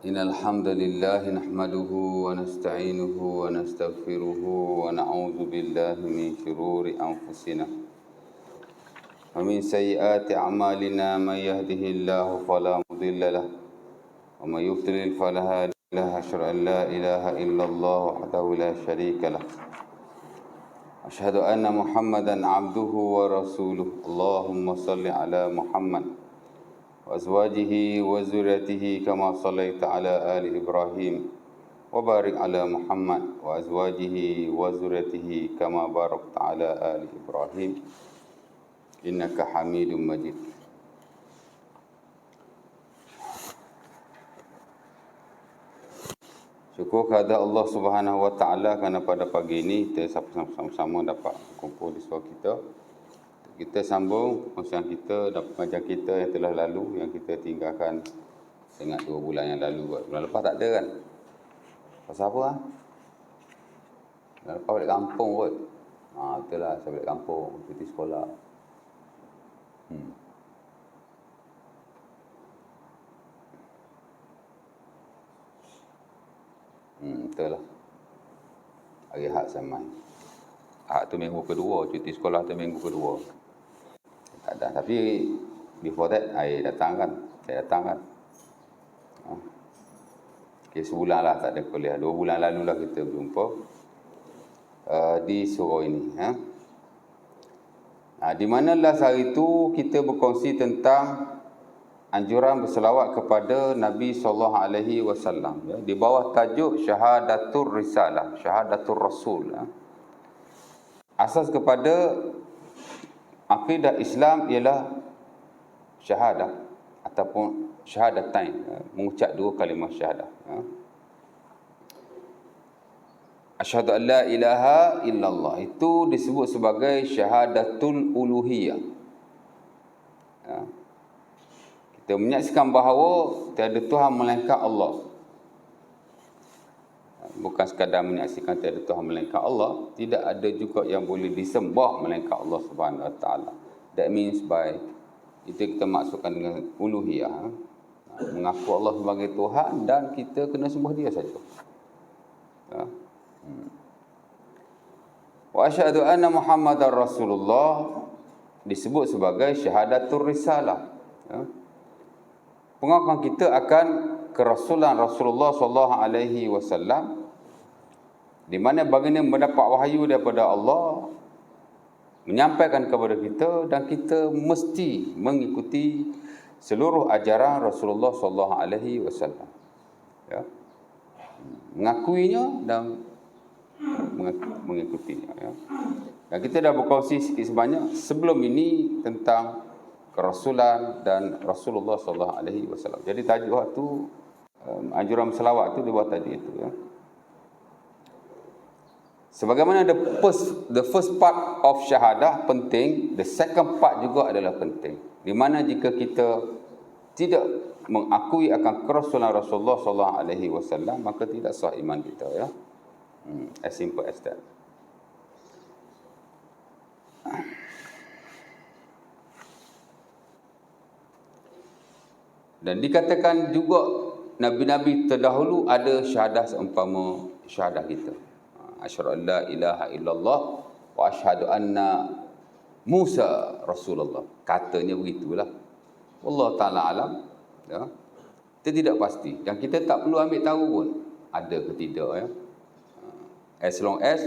إن الحمد لله نحمده ونستعينه ونستغفره ونعوذ بالله من شرور أنفسنا ومن سيئات أعمالنا. من يهده الله فلا مضل له ومن يضلل فلا هادي له. أشهد أن لا إله إلا الله وحده لا شريك له. أشهد أن محمدا عبده ورسوله. اللهم صل على محمد وأزواجه وذريته كما صليت على آل إبراهيم وبارك على محمد وأزواجه وذريته كما باركت على آل إبراهيم إنك حميد مجيد. Syukur kepada Allah Subhanahu Wa Taala kerana pada pagi ini kita sama-sama dapat kumpul di sekolah kita. Kita sambung perkongsian kita dan pengajian kita yang telah lalu, yang kita tinggalkan ingat 2 bulan yang lalu. Bulan lepas tak ada kan? Pasal apa lah? Bulan lepas balik kampung kot. Betul lah, saya balik kampung, cuti sekolah. Betul lah. Hari Ahad sama. Ahad tu minggu kedua, cuti sekolah tu minggu kedua. Tak ada. Tapi before that, saya datang kan. Okay, sebulan lah tak ada kuliah. 2 bulan lalu lah kita berjumpa di surau ini. Di mana last hari itu kita berkongsi tentang anjuran berselawat kepada Nabi SAW. Di bawah tajuk Syahadatul Risalah, Syahadatul Rasul. Asas kepada akidah Islam ialah syahadah ataupun syahadatain, mengucap 2 kalimah syahadah. Asyhadu an la ilaha illallah itu disebut sebagai syahadatul uluhiyah. Kita menyaksikan bahawa tiada Tuhan melainkan Allah. Bukan sekadar menyaksikan tiada Tuhan melainkan Allah, tidak ada juga yang boleh disembah melainkan Allah Subhanahu Wa Taala. That means by itu kita maksudkan dengan uluhiyah, mengaku Allah sebagai Tuhan dan kita kena sembah Dia saja. Wa asyhadu anna Muhammadar Rasulullah disebut sebagai syahadatul risalah. Pengakuan kita akan kerasulan Rasulullah sallallahu alaihi wasallam, di mana baginda mendapat wahyu daripada Allah, menyampaikan kepada kita, dan kita mesti mengikuti seluruh ajaran Rasulullah sallallahu alaihi wasallam. Mengakuinya dan mengikutinya. Dan kita dah berkongsi sikit sebanyak sebelum ini tentang kerasulan dan Rasulullah sallallahu alaihi wasallam. Jadi tajuk tu anjuran selawat tu dia buat tadi itu. Sebagaimana the first part of syahadah penting, the second part juga adalah penting. Di mana jika kita tidak mengakui akan kerasulan Rasulullah sallallahu alaihi wasallam, maka tidak sah iman kita, ya. As simple as that. Dan dikatakan juga nabi-nabi terdahulu ada syahadah seumpama syahadah kita. Asyhadu an la ilaha illallah wa asyhadu anna Musa Rasulullah. Katanya begitulah. Allah Ta'ala alam. Ya. Kita tidak pasti. Dan kita tak perlu ambil tahu pun ada ke tidak. Ya. As long as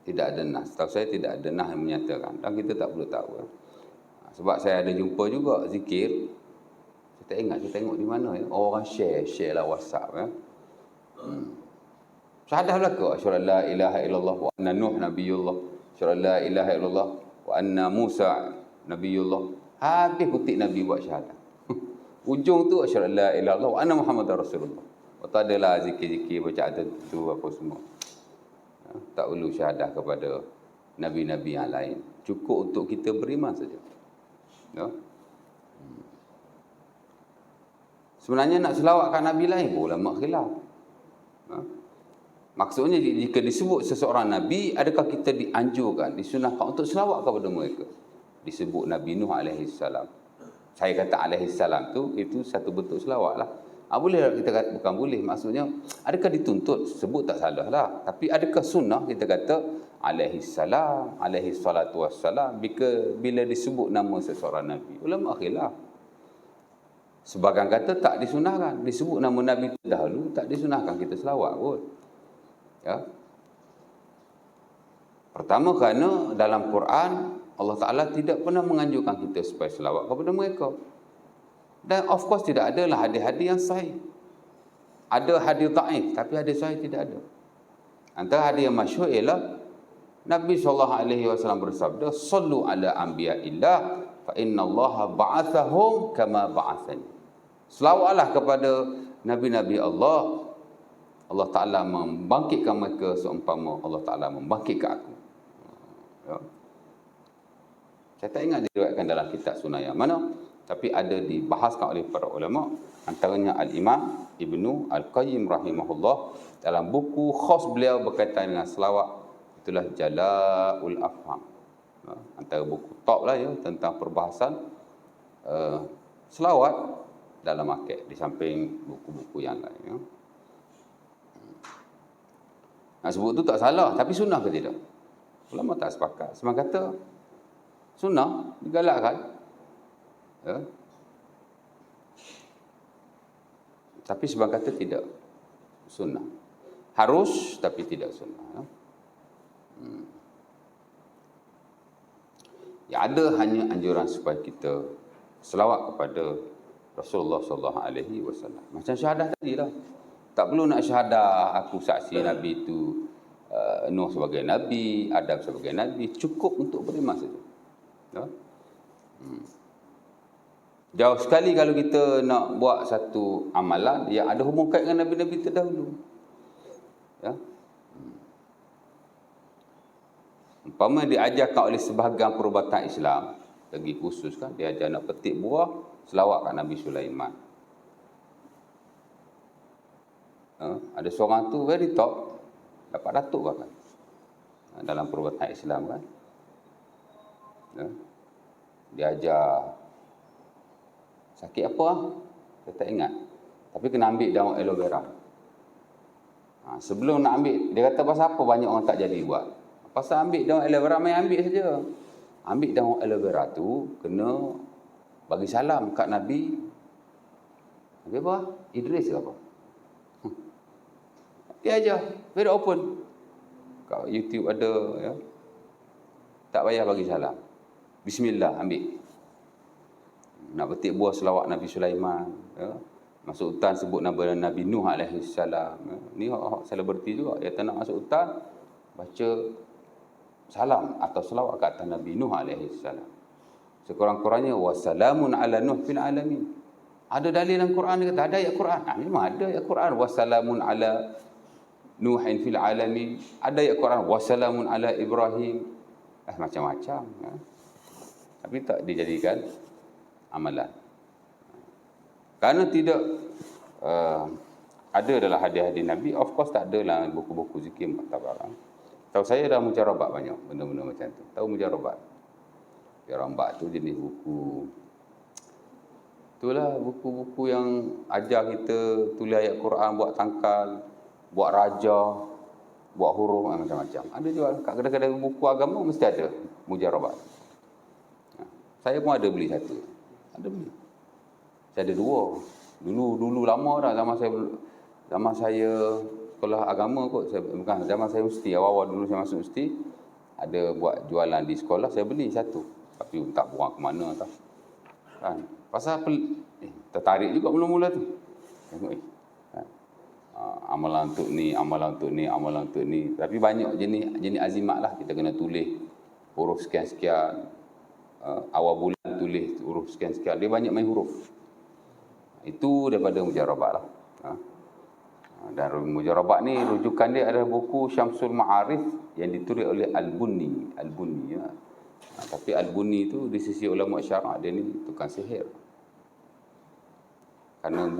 tidak ada nas. Setahu saya tidak ada nas yang menyatakan. Dan kita tak perlu tahu. Ya. Sebab saya ada jumpa juga zikir. Saya tak ingat, saya tengok di mana. Ya. Orang share lah WhatsApp. Ya. Syahadah belaka. Asyhadu an la ilaha illallah wa anna Nuh nabiyullah. Asyhadu an la ilaha illallah wa anna Musa nabiyullah. Habis kutip Nabi buat syahadah. Ujung tu asyhadu an la ilaha illallah wa anna Muhammadar Rasulullah. Tak adalah zikir-zikir bacaan tu apa semua. Tak perlu syahadah kepada nabi-nabi yang lain. Cukup untuk kita beriman saja. Ya. Sebenarnya nak selawatkan nabi lain pun ulama khilaf. Maksudnya jika disebut seseorang nabi, adakah kita dianjurkan, disunahkan untuk selawat kepada mereka? Disebut Nabi Nuh alaihi salam. Saya kata alaihi salam tu itu satu bentuk selawat lah. Boleh kita kata, bukan boleh, maksudnya adakah dituntut, sebut tak salah lah. Tapi adakah sunnah kita kata alaihi salam, alaihi salatu wassalam bila disebut nama seseorang Nabi? Ulama khilaf. Sebahagian kata tak disunahkan. Disebut nama Nabi dahulu, tak disunahkan kita selawat pun. Ya. Pertama kerana dalam Quran Allah Ta'ala tidak pernah menganjurkan kita supaya selawat kepada mereka. Dan of course tidak adalah hadis-hadis yang sahih. Ada hadis dhaif, tapi hadis sahih tidak ada. Antara hadis yang masyhur ialah Nabi SAW bersabda, "Sallu ala anbiya'illah fa innallaha ba'athahum kama ba'athani." Selawatlah kepada nabi-nabi Allah. Allah Ta'ala membangkitkan mereka seumpama Allah Ta'ala membangkitkan aku. Ya. Saya tak ingat diriwayatkan dalam kitab sunnah yang mana, tapi ada dibahaskan oleh para ulama, antaranya Al-Imam Ibnu Al-Qayyim rahimahullah dalam buku khas beliau berkaitan dengan selawat, itulah Jala'ul Afham. Antara buku top lah ya tentang perbahasan selawat dalam akid, di samping buku-buku yang lain. Ya. Nak sebut tu tak salah, tapi sunnah ke tidak? Ulama tak sepakat. Sebab kata sunnah digalakkan. Ya. Tapi sebab kata tidak sunnah. Harus tapi tidak sunnah. Ya. Ya, ada hanya anjuran supaya kita selawat kepada Rasulullah SAW. Macam syahadah tadi lah. Tak perlu nak syahadah aku saksi Nabi itu Nuh sebagai Nabi, Adam sebagai Nabi. Cukup untuk beriman saja. Ya. Jauh sekali kalau kita nak buat satu amalan yang ada hubung kait dengan Nabi-Nabi terdahulu. Ya. Umpama diajarkan oleh sebahagian perubatan Islam, lagi khusus kan, dia ajar nak petik buah, selawat kat Nabi Sulaiman. Ada seorang tu very top, dapat datuk bahkan dalam perubatan Islam kan. Ya. Dia ajar sakit apa? Saya tak ingat. Tapi kena ambil daun aloe vera. Sebelum nak ambil, dia kata pasal apa banyak orang tak jadi buat. Pasal ambil daun aloe vera, main ambil saja. Ambil daun aloe vera tu, kena bagi salam kat Nabi. Nabi apa? Idris ke apa? Dia aja, very open. Kat YouTube ada, ya. Tak payah bagi salam. Bismillah, ambil. Nak petik buah selawat Nabi Sulaiman. Ya. Masuk hutan sebut nama Nabi Nuh AS. Ya. Ni selebriti juga. Dia tak nak masuk hutan, baca salam atau selawat ke atas Nabi Nuh AS. Sekurang-kurangnya, wassalamun ala Nuh fil alamin. Ada dalil dalam Quran, dia kata ada ayat Quran. Memang ada ayat Quran. Wassalamun ala Nuhin fil alamin. Ada ayat Quran. Wassalamun ala Ibrahim. Macam-macam. Ya. Tapi tak dijadikan amalan. Kerana tidak ada dalam hadis-hadis Nabi, of course tak ada dalam buku-buku zikir muktabar. Tahu saya dah mujarabat banyak benda-benda macam tu. Tahu mujarabat? Mujarabat tu jenis buku. Itulah buku-buku yang ajar kita tulis ayat Quran, buat tangkal, buat raja, buat huruf, macam-macam. Ada juga kat kedai-kedai buku agama mesti ada mujarabat. Saya pun ada beli satu. Ada beli. Saya ada dua. Dulu lama dah, zaman saya sekolah agama kot. Bukan zaman saya mesti, awal-awal dulu saya masuk mesti ada buat jualan di sekolah, saya beli satu. Tapi tak buang ke mana tau. Kan? Pasal tertarik juga mula-mula tu. Tengok amalan untuk ni, amalan untuk ni, amalan untuk ni. Tapi banyak jenis azimat lah. Kita kena tulis huruf sekian-sekian. Awal bulan tulis huruf sekian-sekian. Dia banyak main huruf. Itu daripada mujarabat lah. Dan mujarabat ni rujukan dia adalah buku Syamsul Ma'arif yang ditulis oleh Al-Bunni. Ya. Tapi Al-Bunni tu di sisi ulama syarak dia ni tukang sihir. Kerana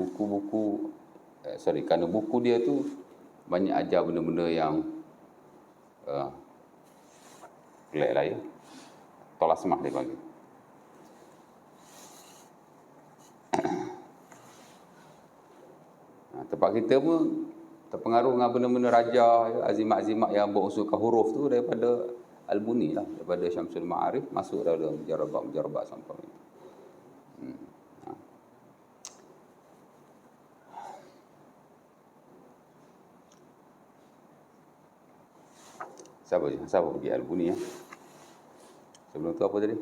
kerana buku dia tu banyak ajar benda-benda yang pelik lah ya. Tolasmah dia panggil. Tempat kita pun terpengaruh dengan benda-benda raja, azimat-azimat yang berunsurkan huruf tu daripada Al-Buni lah, daripada Syamsul Ma'arif masuk dalam mujarabak sampai itu. Siapa pergi Al-Buni ya? Sebelum tu apa tadi?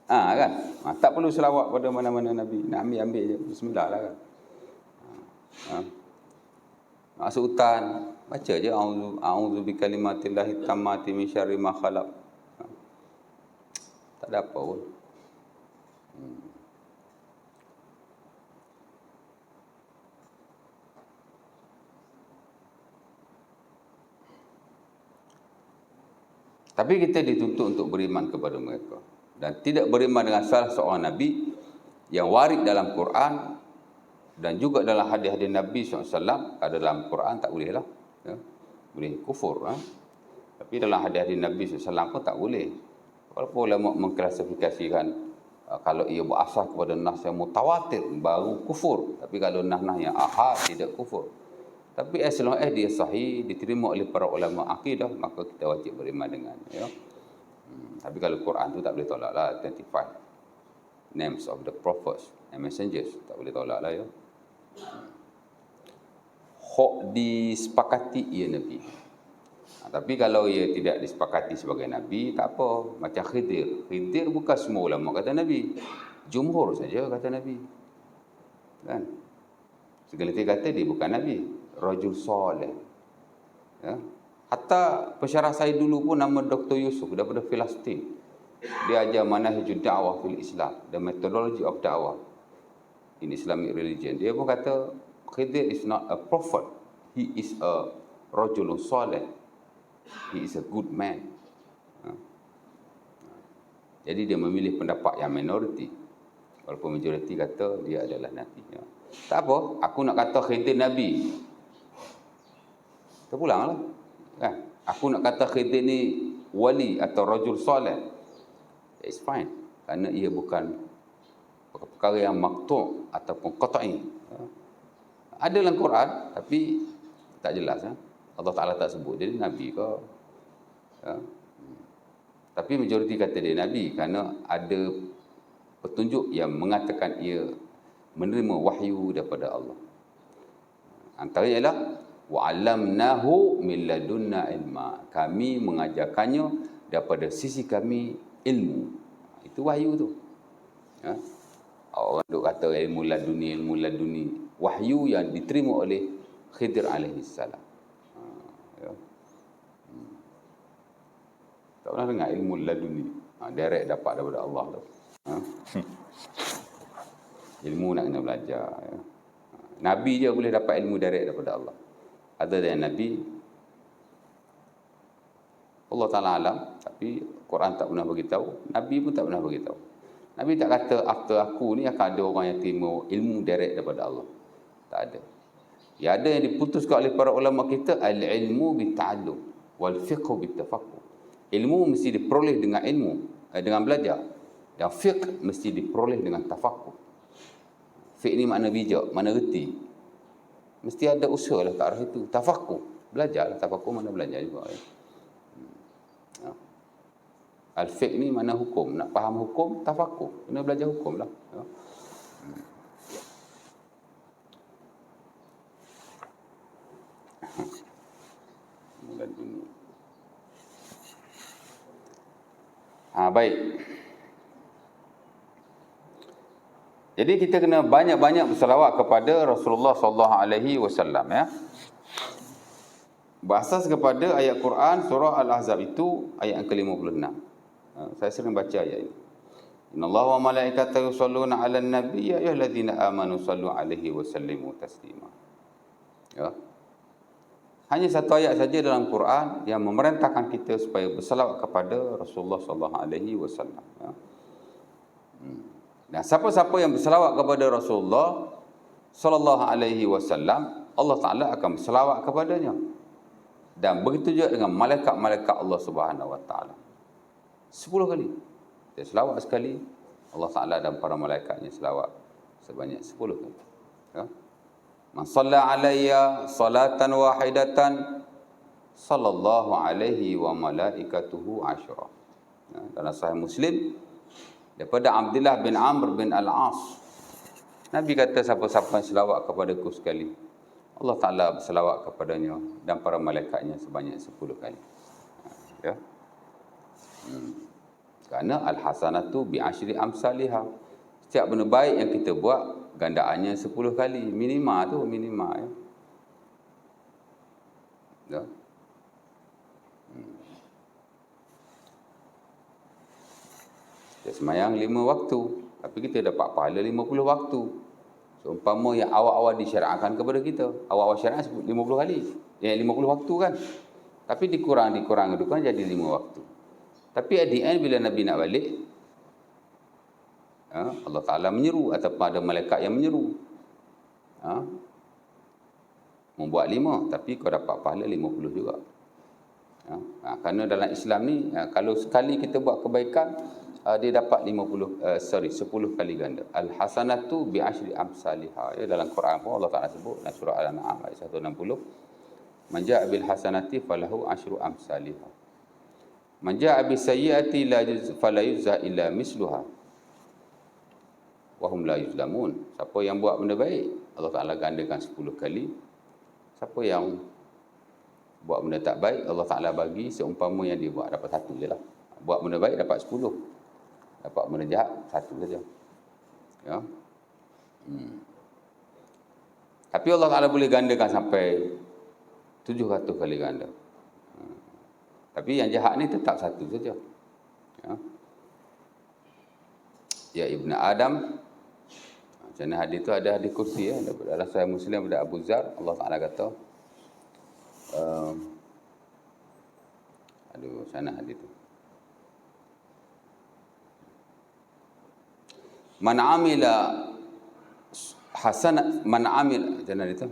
Kan? Tak perlu selawat pada mana-mana Nabi. Nak ambil je. Bismillah lah kan. Masuk hutan, baca je a'udzu bikalimatillahi tammati min syarri ma khalaq. Tak ada apa pun. Tapi kita dituntut untuk beriman kepada mereka dan tidak beriman dengan salah seorang Nabi yang warid dalam Quran dan juga dalam hadis-hadis Nabi SAW. Ada dalam Quran tak boleh lah, ya? Boleh kufur. Tapi dalam hadis-hadis Nabi SAW pun tak boleh. Walaupun ulama mengklasifikasikan kalau ia berasal kepada nas yang mutawatir baru kufur. Tapi kalau nas-nas yang ahad tidak kufur. Tapi as long as dia sahih, diterima oleh para ulama akidah, maka kita wajib beriman dengannya. Ya? Tapi kalau Quran tu tak boleh tolak lah. 25 names of the prophets and messengers, tak boleh tolak lah ya. Hak disepakati ia Nabi. Tapi kalau ia tidak disepakati sebagai Nabi, tak apa. Macam Khidir. Khidir bukan semua ulama kata Nabi. Jumhur saja kata Nabi. Kan? Segelintir kata dia bukan Nabi. Rajul soleh. Ya. Hatta pensyarah saya dulu pun nama Dr. Yusuf daripada Palestin. Dia ajar manhajud da'wah fil Islam, the methodology of da'wah in Islamic religion. Dia pun kata Khidir is not a prophet. He is a rajul soleh. He is a good man. Jadi dia memilih pendapat yang minoriti. Walaupun majoriti kata dia adalah Nabi. Ya. Tak apa, aku nak kata Khidir Nabi. Terpulanglah. Kan? Aku nak kata Khidir ni wali atau rajul soleh. It's fine. Kerana ia bukan perkara yang maktu' ataupun qat'i. Ada dalam Quran, tapi tak jelas. Allah Ta'ala tak sebut dia Nabi ke. Tapi majoriti kata dia Nabi kerana ada petunjuk yang mengatakan ia menerima wahyu daripada Allah. Antaranya ialah wa'allamnahu min ladunna ilma. Kami mengajarkannya daripada sisi kami ilmu. Itu wahyu tu. Orang duk kata ilmu laduni. Wahyu yang diterima oleh Khidir alaihi salam. Tak pernah dengar ilmu laduni. Direct dapat daripada Allah tu. Ilmu nak kena belajar. Ya. Nabi je boleh dapat ilmu direct daripada Allah. Ada dari Nabi, Allah Ta'ala alam, tapi Quran tak pernah beritahu, Nabi pun tak pernah beritahu. Nabi tak kata after aku ni akan ada orang yang terima ilmu direct daripada Allah. Tak ada. Yang ada yang diputuskan oleh para ulama kita, al-ilmu bita'allum wal fiqhu bitafaqquh. Ilmu mesti diperoleh dengan ilmu, dengan belajar. Dan fiqh mesti diperoleh dengan tafaqquh. Fiqh ni makna bijak, makna reti. Mesti ada usaha lah ke arah itu. Tafaqquh, belajar. Tafaqquh mana belajar juga. Ya. Al-fiqh ni mana hukum. Nak faham hukum, tafaqquh. Kena belajar hukum lah. Ya. Baik. Jadi kita kena banyak-banyak berselawat kepada Rasulullah sallallahu alaihi wasallam ya. Berasas kepada ayat Quran surah Al-Ahzab itu ayat yang ke-56. Saya sering baca ayat ini. Innallaha wa malaikatahu yusholluna 'alan nabiy ya ayyuhalladzina amanu shallu 'alaihi wa sallimu taslima. Ya. Hanya satu ayat saja dalam Quran yang memerintahkan kita supaya berselawat kepada Rasulullah sallallahu alaihi wasallam ya. Dan siapa-siapa yang berselawat kepada Rasulullah sallallahu alaihi wasallam, Allah Taala akan berselawat kepadanya. Dan begitu juga dengan malaikat-malaikat Allah Subhanahu wa taala. 10 kali. Dia selawat sekali, Allah Taala dan para malaikatnya selawat sebanyak 10 kali. Ya. Man shalla alayya salatan wahidatan sallallahu alaihi wa malaikatuhu asyra. Ya, dalam Sahih Muslim daripada Abdullah bin Amr bin Al-As, Nabi kata, siapa-siapa yang selawat kepadaku sekali, Allah Ta'ala berselawat kepadanya dan para malaikatnya sebanyak 10 kali. Ya. Kerana al-hasanatu bi asyri amsalihah. Setiap benda baik yang kita buat, gandaannya 10 kali. Minima tu, minima. Ya. Ya. Kita semayang 5 waktu, tapi kita dapat pahala 50 waktu. Seumpama yang awal-awal disyariatkan kepada kita. Awal-awal syariat 50 kali. Yang 50 waktu kan. Tapi dikurang itu kan jadi 5 waktu. Tapi at the end bila Nabi nak balik, Allah Ta'ala menyeru ataupun ada malaikat yang menyeru. Membuat 5, tapi kau dapat pahala 50 juga. Kerana dalam Islam ni, kalau sekali kita buat kebaikan, dia dapat 10 kali ganda. Al-hasanatu bi asyri amsalihah. Ya, dalam Quran pun Allah Ta'ala sebut dalam surah Al-An'am ayat 160. Man ja'a bil hasanati falahu asyru amsalihah. Man ja'a bis sayyi'ati fala yujza illa misluha. Wa hum la yuzlamun. Siapa yang buat benda baik, Allah Ta'ala gandakan 10 kali. Siapa yang buat benda tak baik, Allah Ta'ala bagi seumpama yang dia buat, dapat 1 je lah. Buat benda baik dapat 10. Dapat benda jahat 1 saja. Ya. Tapi Allah Ta'ala boleh gandakan sampai 700 kali ganda. Tapi yang jahat ni tetap 1 saja. Ya. Ya Ibn Adam. Macam mana hadis tu, ada hadis kursi ya. Dalam Sahih Muslim ada Abu Zar, Allah Ta'ala kata, sana hadis tu. Man amila hasanat, man amila, macam mana itu?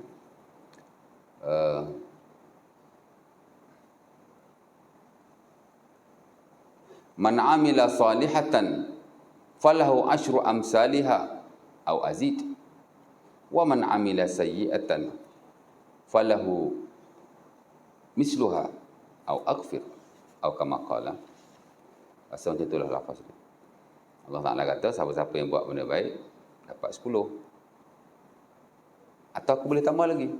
Man amila salihatan falahu asyru amsalihah au azid, wa man amila sayyi'atan falahu misluha au aghfir, au kama qala. Asal macam itulah lafaz dia. Allah Ta'ala kata, siapa-siapa yang buat benda baik dapat 10. Atau aku boleh tambah lagi.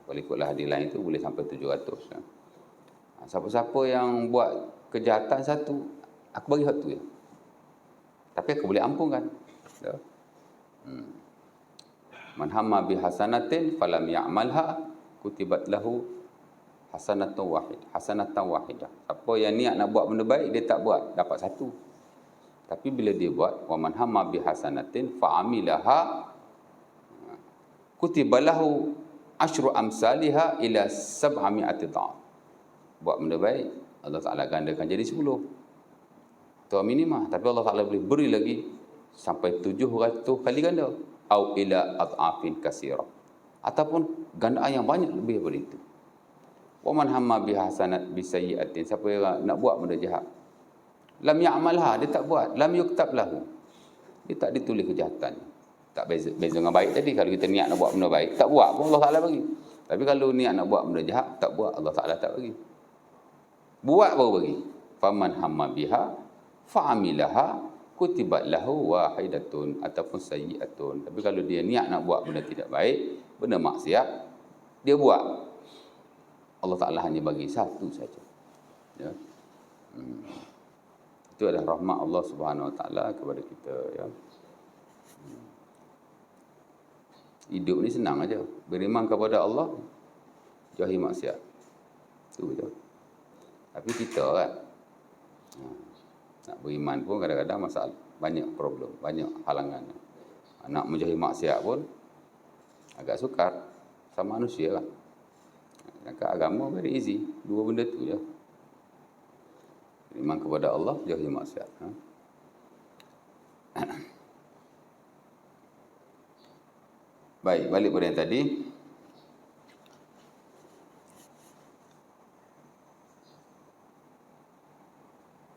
Kalau ikutlah hadis lain tu boleh sampai 700 kan. Siapa-siapa yang buat kejahatan 1, aku bagi 1 je. Tapi aku boleh ampunkan. Ya. Man hamma bi hasanatin falam ya'malha kutibat lahu hasanatan wahidah. Siapa yang niat nak buat benda baik, dia tak buat, dapat 1. Tapi bila dia buat, wa man hamma bi hasanatin fa amilaha kutiba lahu asyru amsalihha ila 700 dha'af. Buat benda baik, Allah Ta'ala gandakan jadi 10. Itu minimah. Tapi Allah Ta'ala boleh beri lagi sampai 700 kali ganda. Au ila ad'afin kasira. Ataupun gandaan yang banyak lebih daripada itu. Wa man hamma bi hasanat bi sayyi'atin. Siapa yang nak buat benda jahat, lam ya'malha, dia tak buat, lam yuktab lahu, dia tak ditulis kejahatan. Tak beza dengan baik tadi. Kalau kita niat nak buat benda baik, tak buat pun Allah Ta'ala bagi. Tapi kalau niat nak buat benda jahat, tak buat, Allah Ta'ala tak bagi. Buat baru bagi. Faman hamma biha fa'amilaha kutibat lahu wahidatun ataupun sayyi'atun. Tapi kalau dia niat nak buat benda tidak baik, benda maksiat, dia buat, Allah Ta'ala hanya bagi 1 saja. Ya. Itu adalah rahmat Allah Subhanahu Wa Ta'ala kepada kita. Ya. Hidup ni senang aja. Beriman kepada Allah, jauhi maksiat. Itu je. Tapi kita kan, nak beriman pun kadang-kadang masalah, banyak problem, banyak halangan. Nak menjauhi maksiat pun agak sukar, sama manusia kan. Dekat agama very easy, 2 benda tu je. Beriman kepada Allah, jauhi maksiat. Baik, balik pada yang tadi.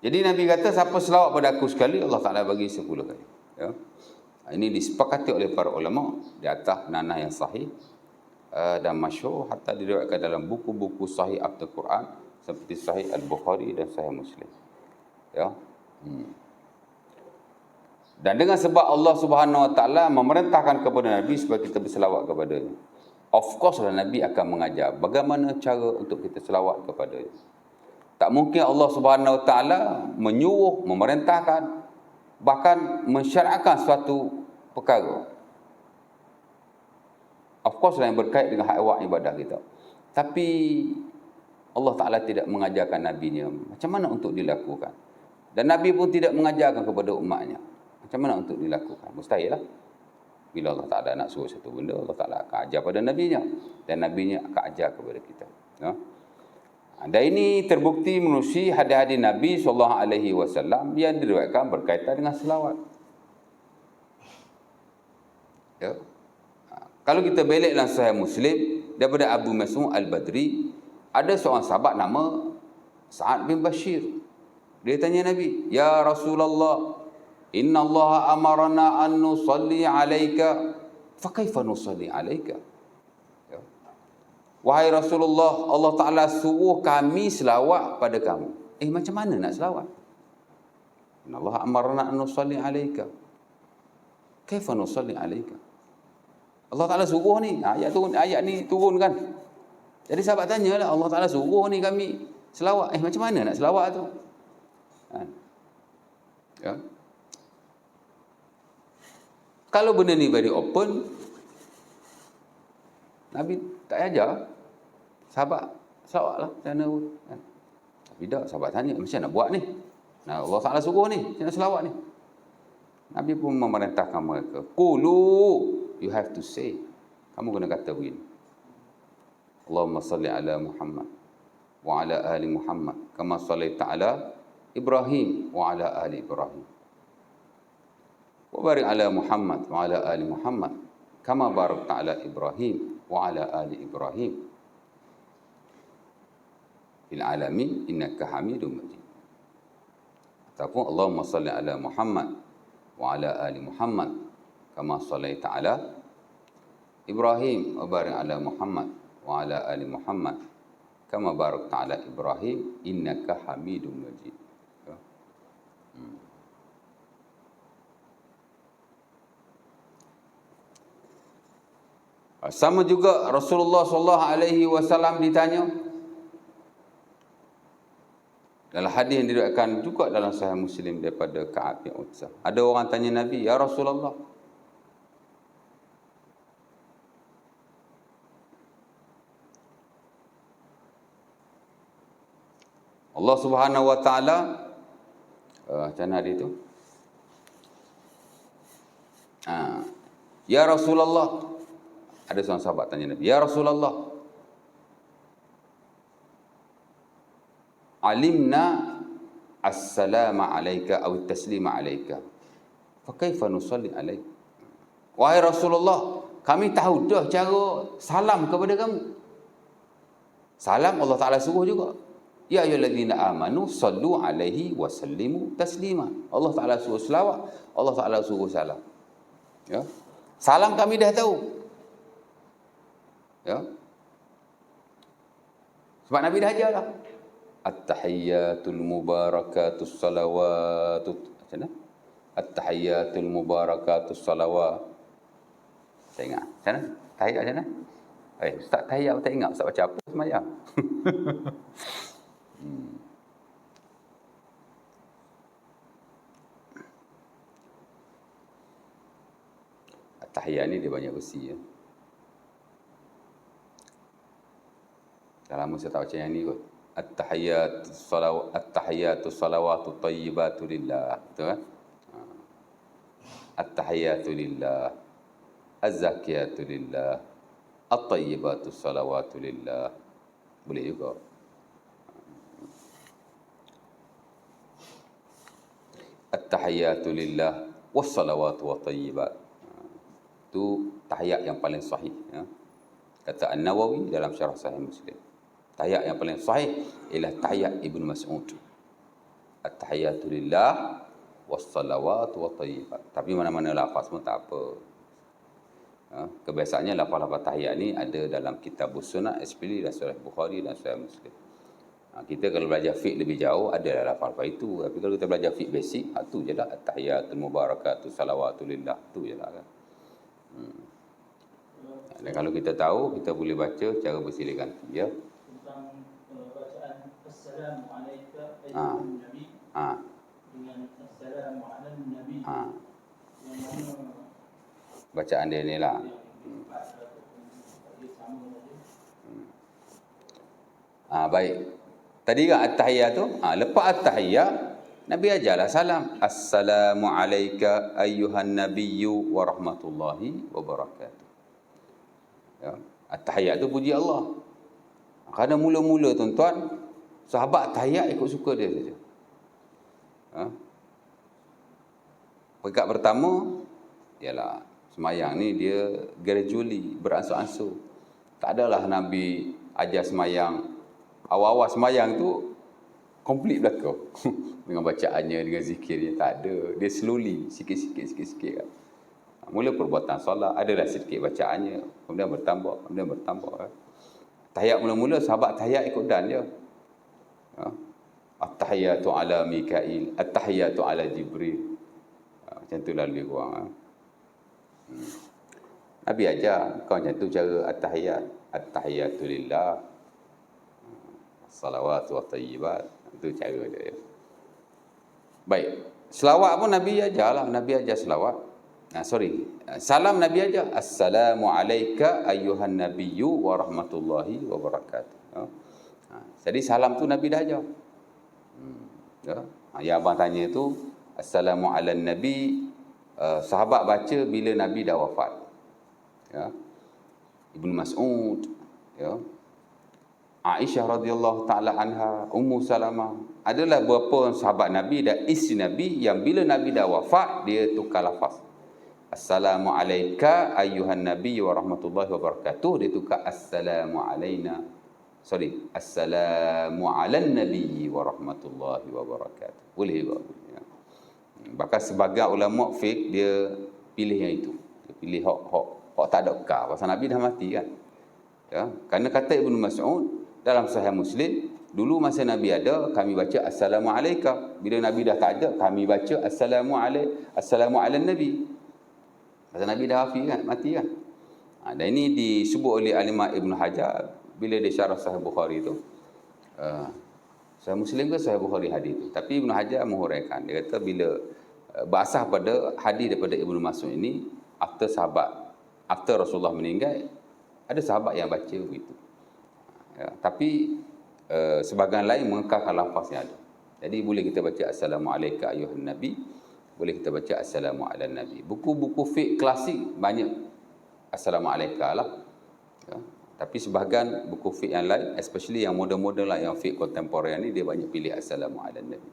Jadi Nabi kata, siapa selawat pada aku sekali, Allah Ta'ala bagi 10 kali. Ya. Ini disepakati oleh para ulama di atas nanah yang sahih dan masyhur, hatta diriwayatkan dalam buku-buku sahih Al-Quran seperti Sahih Al-Bukhari dan Sahih Muslim. Ya. Dan dengan sebab Allah Subhanahu Wa Taala memerintahkan kepada Nabi supaya kita berselawat kepada-Nya. Of course lah Nabi akan mengajar bagaimana cara untuk kita selawat kepada-Nya. Tak mungkin Allah Subhanahu Wa Taala menyuruh, memerintahkan, bahkan mensyariatkan suatu perkara. Of course lah yang berkait dengan hak awak ibadah kita. Tapi Allah Ta'ala tidak mengajarkan Nabi-Nya macam mana untuk dilakukan. Dan Nabi pun tidak mengajarkan kepada umatnya macam mana untuk dilakukan. Mustahil lah. Bila Allah Ta'ala nak suruh satu benda, Allah Ta'ala akan ajar pada Nabi-Nya. Dan Nabi-Nya akan ajar kepada kita. Ya? Dan ini terbukti menerusi hadis-hadis Nabi SAW yang diriwayatkan berkaitan dengan selawat. Ya? Kalau kita belik dalam Sahih Muslim daripada Abu Mas'ud Al-Badri, ada seorang sahabat nama Sa'ad bin Bashir. Dia tanya Nabi, "Ya Rasulullah, inna Allah amarna an nusalli alaika, fa kaifa nusalli alaika?" Ya. Wahai Rasulullah, Allah Ta'ala suruh kami selawat pada kamu. Macam mana nak selawat? Inna Allah amarna an nusalli alaika, kaifa nusalli alaika? Allah Ta'ala suruh ni, ayat ni turun kan. Jadi sahabat tanyalah, Allah Ta'ala suruh ni kami selawat. Macam mana nak selawat tu? Ya. Kalau benda ni very open, Nabi tak ajar sahabat selawat lah. Tapi tak, sahabat tanya, macam nak buat ni? Nah, Allah Ta'ala suruh ni, macam nak selawat ni? Nabi pun memerintahkan mereka, Qulu, you have to say. Kamu kena kata begini. Allahumma salli ala Muhammad wa ala ali Muhammad kama sallaita ala Ibrahim wa ala ali Ibrahim. Wa barik ala Muhammad wa ala ali Muhammad kama barakta ala Ibrahim wa ala ali Ibrahim fil alamin innaka Hamidum Majid. Ataupun Allahumma salli ala Muhammad wa ala ali Muhammad kama sallaita ala Ibrahim wa barik ala Muhammad wa ala ali Muhammad kama barakta ala Ibrahim innaka Hamidum Majid. Sama juga Rasulullah SAW ditanya dalam hadis yang diriwayatkan juga dalam Sahih Muslim daripada Ka'ab bin Utsah. Ada orang tanya Nabi, "Ya Rasulullah, Allah Subhanahu Wa Taala macam mana hari tu? Ya Rasulullah," ada seorang sahabat tanya Nabi, "Ya Rasulullah, alimna as-salama alayka aw at-taslima alayka, fa kaifa nusalli alayk?" Wahai Rasulullah, kami tahu dah cara salam kepada kamu. Salam Allah Ta'ala suruh juga. Ya ayyuhallazina amanu sallu alaihi wa sallimu taslima. Allah Ta'ala suruh selawat, Allah Ta'ala suruh salam. Ya. Salam kami dah tahu. Ya. Sebab Nabi dah ajar dah. At-tahiyyatul mubarakatus salawatut. Macam mana? At-tahiyyatul mubarakatus salawat. Saya ingat. Macam mana? Tahiyat macam mana? Ustaz tahiyat tak ingat. Ustaz baca apa semayang? At-tahiyat ni dia banyak versi ya. Dah lama saya tak baca yang ni kot. At-tahiyatu salawatu tayyibatu lillah. Betul kan? At-tahiyatu lillah, az-zakiyatu lillah, at-tayyibatu salawatu lillah. Boleh juga. At-tahiyatu lillah was-salawatu wa tayyibat. Itu tahiyat yang paling sahih ya. Kata An-Nawawi dalam syarah Sahih Muslim. Tahiyat yang paling sahih ialah tahiyat Ibnu Mas'ud. At-tahiyatu lillah wassalawat wa thayyibat. Tapi mana-mana lafaz pun tak apa. Kebiasaannya lafaz-lafaz tahiyat ni ada dalam kitab sunnah, especially dalam Sahih Bukhari dan Sahih Muslim. Kita kalau belajar fiqh lebih jauh ada lafaz itu. Tapi kalau kita belajar fiqh basic, tu je lah at-tahiyatul mubarakatus salawatulillah, tu je lah kan. Dan kalau kita tahu, kita boleh baca cara bersilih ganti ya. Tentang bacaan assalamu alayka ayyuhan nabi dengan assalamu ala nabi. Yang mana bacaan dia ni lah. Baik. Tadi kan at-tahiyat tu, lepas at-tahiyat Nabi ajarlah salam. Assalamu alayka ayyuhan nabiyyu wa rahmatullahi wa barakatuh. Ya, at-tahiyat tu puji Allah. Kerana mula-mula tuan-tuan, sahabat tahiyat ikut suka dia saja. Peringkat pertama ialah semayang ni dia gradually beransur-ansur. Tak adalah Nabi ajar semayang, awal-awal semayang tu complete belakang dengan bacaannya, dengan zikirnya, tak ada. Dia slowly, sikit-sikit kan. Mula perbuatan solat, adalah sedikit bacaannya, kemudian bertambah. Tahiyat mula-mula sahabat tahiyat ikut dan je. At-tahiyatu ala Mikail, at-tahiyatu ala Jibril. Macam tu lah lebih kurang. Nabi ajar kau macam tu cara at-tahiyat. At-tahiyatu lillah, salawatu wa tayyibat. Itu cara dia. Baik. Selawat pun Nabi ajar lah. Nabi ajar selawat. Salam Nabi ajar. Assalamu alayka ayyuhan nabiyyu wa rahmatullahi wa barakatuh. Jadi salam tu Nabi dah ajar. Yang abang tanya tu, Assalamu ala nabi, sahabat baca bila Nabi dah wafat. Ibnu Mas'ud, Aisyah radhiyallahu taala anha, Ummu Salamah, adalah beberapa sahabat Nabi dan isteri Nabi yang bila Nabi dah wafat dia tukar lafaz. Assalamu alayka ayyuhan nabi wa rahmatullahi wa barakatuh, dia tukar assalamu alaina. Assalamu alan nabi wa rahmatullahi wa barakatuh. Boleh juga. Bahkan sebagai ulama fiqh dia pilih yang itu. Dia pilih hak tak ada ka. Pasal Nabi dah mati kan. Ya, kerana kata Ibnu Mas'ud dalam Sahih Muslim, dulu masa Nabi ada, kami baca assalamu alayka. Bila Nabi dah tak ada, kami baca assalamu alan nabi. Pasal Nabi dah mati kan. Dan ini disebut oleh Al-Imam Ibn Hajar bila dia syarah Sahih Bukhari tu. Sahih Muslim ke Sahih Bukhari hadis tu. Tapi Ibn Hajar menghuraikan. Dia kata bila berasas pada hadis daripada Ibnu Mas'ud ini, after Rasulullah meninggal, ada sahabat yang baca begitu. Tapi sebahagian lain mengekalkan lafaz yang ada. Jadi boleh kita baca assalamu alayka ayyuhan nabi, boleh kita baca assalamu ala nabi. Buku-buku fiqh klasik banyak assalamu alayka lah. Tapi sebahagian buku fiqh yang lain, especially yang moden-moden lah, yang fiqh kontemporer ni, dia banyak pilih assalamu ala nabi.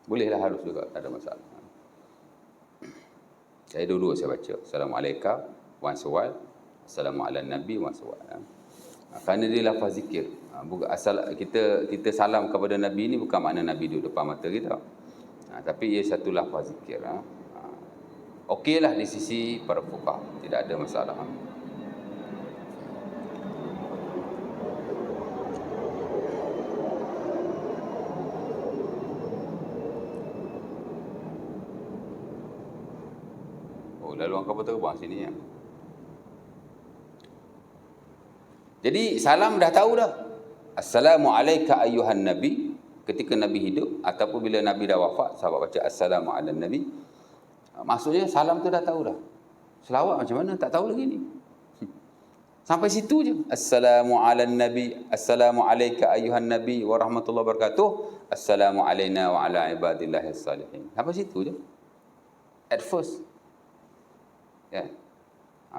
Bolehlah, harus juga, tak ada masalah. Saya dulu saya baca assalamu alayka once a while, assalamu ala nabi once a while. Kerana dia lafaz zikir. Kita salam kepada Nabi ni bukan makna Nabi duduk depan mata kita. Tapi ia satu lafaz zikir. Okeylah di sisi para fuqaha, tidak ada masalah. Lalu orang kapal terbang sini ya. Jadi salam dah tahu dah. Assalamu alayka ayyuhan nabi ketika Nabi hidup, ataupun bila Nabi dah wafat, sahabat baca assalamu ala nabi. Maksudnya salam tu dah tahu dah. Selawat macam mana tak tahu lagi ni. Sampai situ je. Assalamu ala nabi, assalamu alayka ayyuhan nabi wa rahmatullahi wabarakatuh, assalamu alayna wa ala ibadillahis salihin. Sampai situ je. At first. Ya.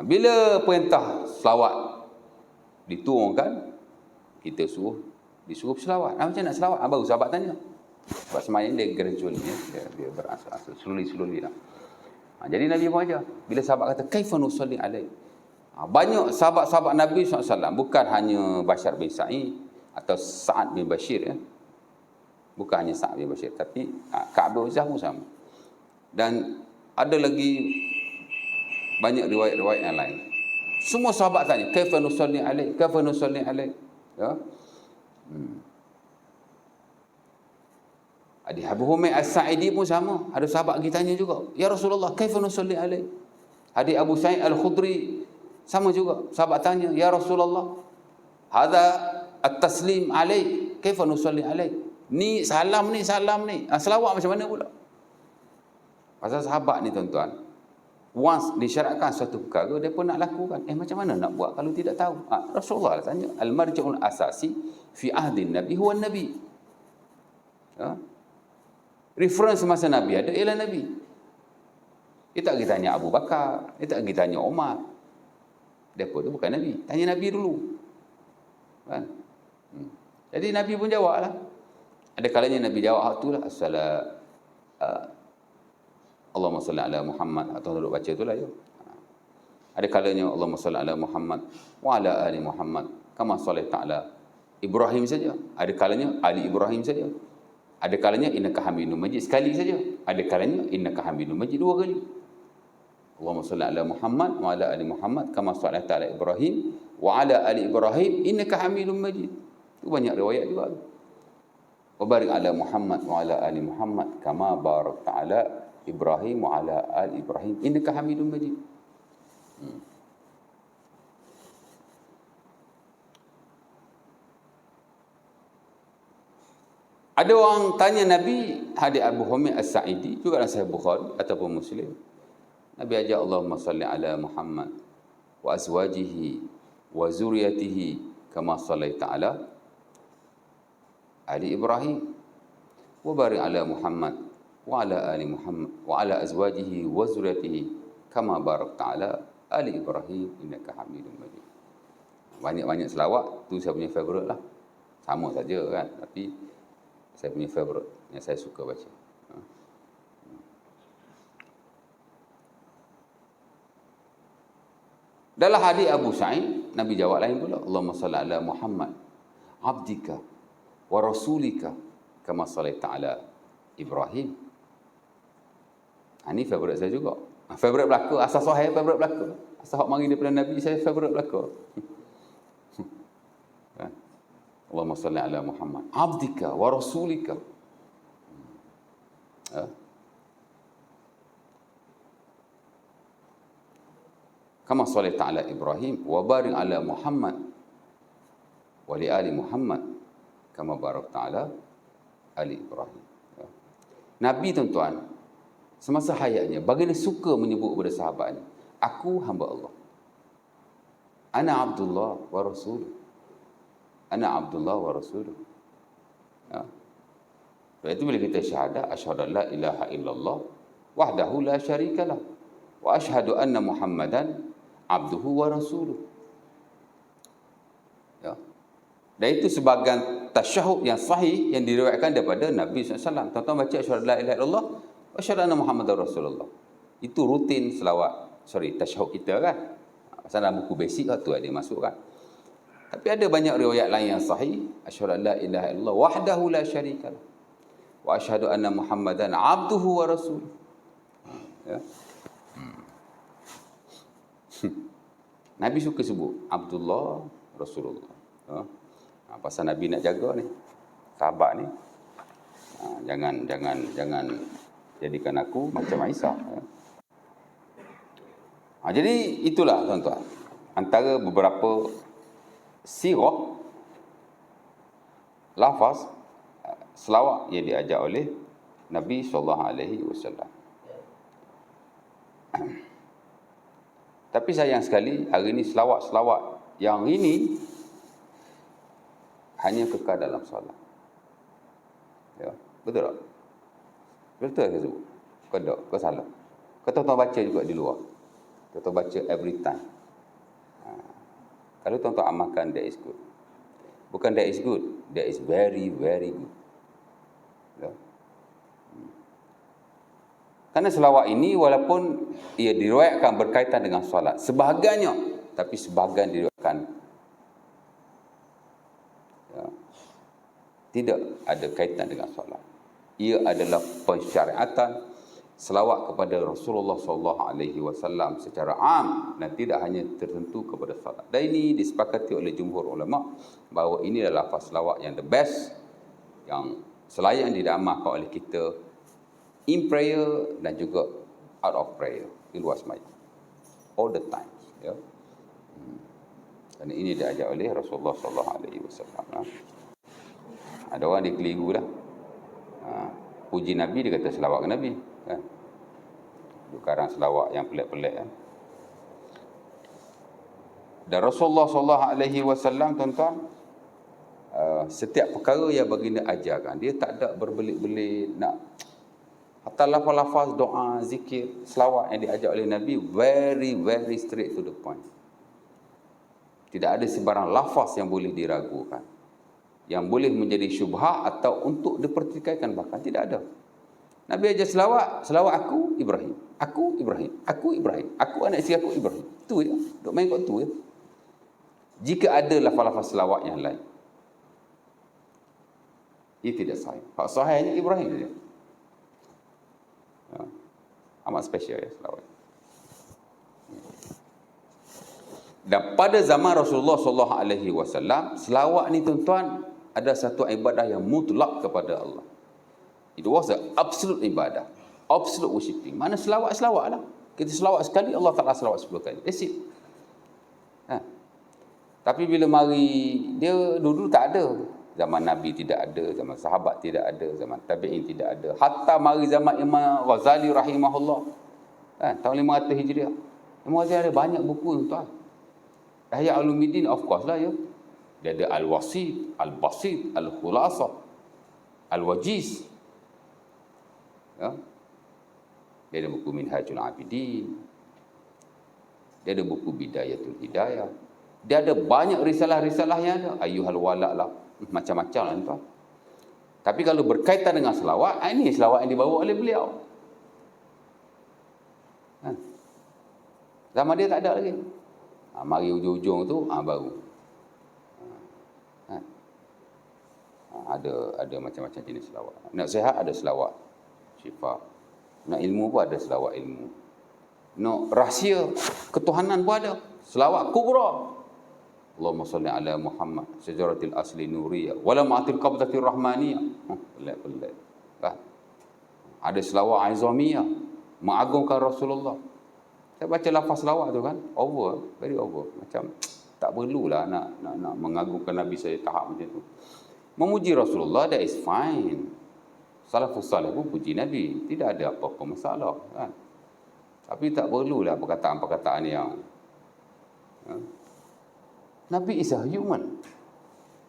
Bila perintah selawat diturunkan, kita disuruh berselawat. Macam nak selawat? Baru sahabat tanya. Sebab semayang dia gradual, dia beransur-ansur, slowly lah. Jadi Nabi pun ajar. Bila sahabat kata, kaifa nusalli alaih? Banyak sahabat-sahabat Nabi SAW, bukan hanya Bashar bin Sa'id atau Sa'ad bin Bashir. Bukan hanya Sa'd bin Bashir, tapi Ka'ab bin Uzah pun sama. Dan ada lagi banyak riwayat-riwayat yang lain. Semua sahabat tanya, kaifa nusalli alaik? Kaifa nusalli alaik? Ya. Abu Humaid As-Sa'idi pun sama. Ada sahabat kita tanya juga, ya Rasulullah, kaifa nusalli alaik? Hadis Abu Sa'id Al-Khudri sama juga. Sahabat tanya, ya Rasulullah, hadza at-taslim alaik, kaifa nusalli alaik? Ni salam ni. Selawat macam mana pula? Pasal sahabat ni tuan-tuan, once disyaratkan satu perkara, dia pun nak lakukan. Macam mana nak buat kalau tidak tahu? Rasulullah tanya, al-marji'ul asasi fi ahdin Nabi huwa Nabi. Reference masa Nabi ada ialah Nabi. Kita tak pergi tanya Abu Bakar, kita tak pergi tanya Umar. Mereka tu bukan Nabi. Tanya Nabi dulu. Kan? Jadi Nabi pun jawablah. Ada kalanya Nabi jawab tu lah, Allahumma salli ala Muhammad, atau duduk baca tu lah ya. Ada kalanya Allahumma salli ala Muhammad wa ala ali Muhammad kama sallaita ala Ibrahim saja. Ada kalanya ali Ibrahim saja. Ada kalanya innaka Hamidum Majid sekali saja. Ada kalanya innaka Hamidum Majid dua kali. Allahumma salli ala Muhammad wa ala ali Muhammad kama sallaita ala Ibrahim wa ala ali Ibrahim innaka Hamidum Majid. Itu banyak riwayat juga. Wa barik ala Muhammad wa ala ali Muhammad kama barakta ala Ibrahim wa ala ali Ibrahim innaka Hamidum Majid. Ada orang tanya Nabi, hadis Abu Humaid As-Sa'idi juga dalam Sahih Bukhari ataupun Muslim. Nabi ajak Allahumma salli ala Muhammad wa azwajihi wa zuriyatihi kama sallaita ala ali Ibrahim wa barik ala Muhammad wa ala ali Muhammad wa ala azwajihi wa zuriyatihi kama barakta ala ali Ibrahim innaka Hamidum Majid. Banyak-banyak selawat tu saya punya favorite lah. Sama saja kan, tapi saya punya favorite yang saya suka baca. Dalam hadis Abu Sa'id, Nabi jawab lain pula, Allahumma salli ala Muhammad abdika wa rasulika kama sallaita ala Ibrahim. Ini favorite saya juga. Favorite belaka, asal sahih favorite belaka. Asal hak mari daripada Nabi, saya favorite belaka. Allahumma salli ala Muhammad abdika wa rasulika. Kama sallaita ala Ibrahim wa barik ala Muhammad wa li ali Muhammad kama barakta ala ali Ibrahim. Nabi tuan-tuan, semasa hayatnya baginda suka menyebut kepada sahabatnya, aku hamba Allah. Ana Abdullah wa Rasuluh. Ana Abdullah wa Rasuluh. Sebab itu bila kita syahadat, asyhadu an la ilaha illallah wahdahu la syarikalah wa asyhadu anna Muhammadan abduhu wa rasuluh. Ya. Dan itu sebahagian tasyahud yang sahih yang diriwayatkan daripada Nabi SAW. Tuan-tuan baca asyhadu an la ilaha illallah wa asyhadu anna Muhammadar Rasulullah. Itu rutin tasyahud kita kan. Pasal dalam buku basic tu ada masuk kan. Tapi ada banyak riwayat lain yang sahih. Asyhadu an la ilaha illallah wahdahu la syarikalah wa asyhadu anna Muhammadan abduhu wa rasuluh. Ya. Nabi suka sebut Abdullah Rasulullah. Pasal Nabi nak jaga ni sahabat ni. Jangan jadikan aku macam Aisyah. Jadi itulah tuan-tuan, antara beberapa sirah lafaz selawat yang diajar oleh Nabi SAW. Tapi sayang sekali hari ini selawat-selawat yang ini hanya kekal dalam solat. Ya, betul tak? Betul saya sebut? Kau tak? Kau salah? Kau tuan-tuan baca juga di luar. Tuan-tuan baca every time. Kalau tuan-tuan amalkan, that is good. Bukan that is good, that is very, very good. Ya. Karena selawat ini walaupun ia diriwayatkan berkaitan dengan solat, sebahagiannya, tapi sebahagian diriwayatkan tidak ada kaitan dengan solat. Ia adalah pensyariatan selawat kepada Rasulullah SAW secara am dan tidak hanya tertentu kepada salat. Dan ini disepakati oleh jumhur ulama bahawa ini adalah lafaz selawat yang the best, yang selayak diamalkan oleh kita in prayer dan juga out of prayer, di luar sembahyang, all the time, ya. Dan ini diajar oleh Rasulullah SAW. Ada orang dia keliru lah. Puji Nabi dia kata selawat ke Nabi, kan? Sekarang selawat yang pelik-pelik, kan? Dan Rasulullah SAW, tuan-tuan, setiap perkara yang baginda ajarkan, dia tak ada berbelit-belit nak. Hatta lafaz-lafaz doa, zikir, selawat yang diajar oleh Nabi very, very straight to the point. Tidak ada sebarang lafaz yang boleh diragukan, yang boleh menjadi syubhat atau untuk dipertikaikan, bahkan tidak ada. Nabi ajar selawat aku Ibrahim, aku Ibrahim, aku Ibrahim, aku anak isteri aku Ibrahim. Itu je, duk main kat tu je. Jika ada lafaz-lafaz selawat yang lain, ia tidak sahih. Hak sahihnya Ibrahim saja. Amat spesial ya selawat. Dan pada zaman Rasulullah SAW, selawat ni tuan-tuan ada satu ibadah yang mutlak kepada Allah. It was an absolute ibadah, absolute worshipping. Mana selawat lah. Kita selawat sekali, Allah Ta'ala selawat 10 kali. That's it. Tapi bila mari, dia dulu tak ada. Zaman Nabi tidak ada, zaman sahabat tidak ada, zaman tabi'in tidak ada. Hatta mari zaman Imam Ghazali rahimahullah, tahun 500 Hijriah. Imam Ghazali ada banyak buku tuan. Ihya Ulumuddin, of course lah, ya. Dia ada Al-Wasit, Al-Basit, Al-Khulasah, Al-Wajiz. Ya. Dia ada buku Minhajul Abidin. Dia ada buku Bidayatul Hidayah. Dia ada banyak risalah-risalah yang ada. Ayyuhal Walak lah. Macam-macam lah tuan. Tapi kalau berkaitan dengan selawat, ini selawat yang dibawa oleh beliau. Zaman dia tak ada lagi. Mari ujung-ujung tu baru. Ada macam-macam jenis selawat. Nak sihat ada selawat syifa. Nak ilmu pun ada selawat ilmu. Nak rahsia ketuhanan pun ada. Selawat kubra. Allahumma salli ala Muhammad syajaratil asli nuriyah wala ma'atil qabdatir rahmaniyah. Pelik-pelik. Kan? Ada selawat aizamiyah, mengagungkan Rasulullah. Saya baca lafaz selawat tu kan, over, very over. Macam tak perlulah nak mengagungkan Nabi saya tahap macam tu. Memuji Rasulullah, that is fine. Salafus salih pun puji Nabi, tidak ada apa-apa masalah, kan? Tapi tak perlulah perkataan-perkataan yang Nabi is a human.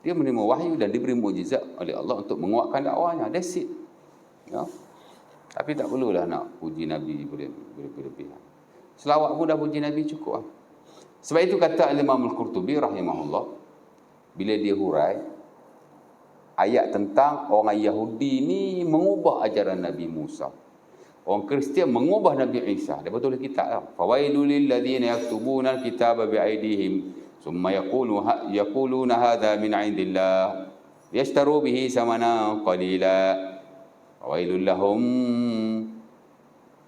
Dia menerima wahyu dan diberi mukjizat oleh Allah untuk menguatkan dakwahnya. That's it. Ya? Tapi tak perlulah nak puji Nabi berlebihan. Selawat pun dah puji Nabi cukup lah. Sebab itu kata Imam Al-Qurtubi rahimahullah, bila dia hurai ayat tentang orang Yahudi ni mengubah ajaran Nabi Musa, orang Kristian mengubah Nabi Isa. Dia betul kitab lah. Fawailul lil ladzina yaktubuna al-kitaba bi'aidihim thumma yaquluna hadha min 'indillah yashtaru bihi samanan qalila fawailul lahum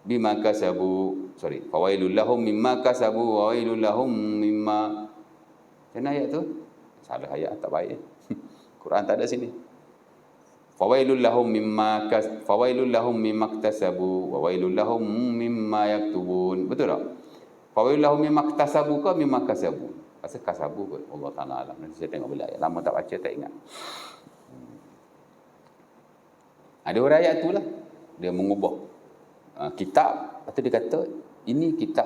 bima kasabu. Fawailul lahum mimma kasabu wa wailul lahum mimma. Mana ayat tu? Salah ayat, tak baik. Quran tak ada sini. Fawailul lahum mimma iktasabu wa wailul lahum mimma yaktubun. Betul tak? Fawailul lahum mimma iktasabu ke mimma kasabu? Pasal kasabu kot. Allah Ta'ala alam. Nanti saya tengok bila ayat lama tak baca, tak ingat. Ada orang ayat tu lah. Dia mengubah kitab, atau dia kata ini kitab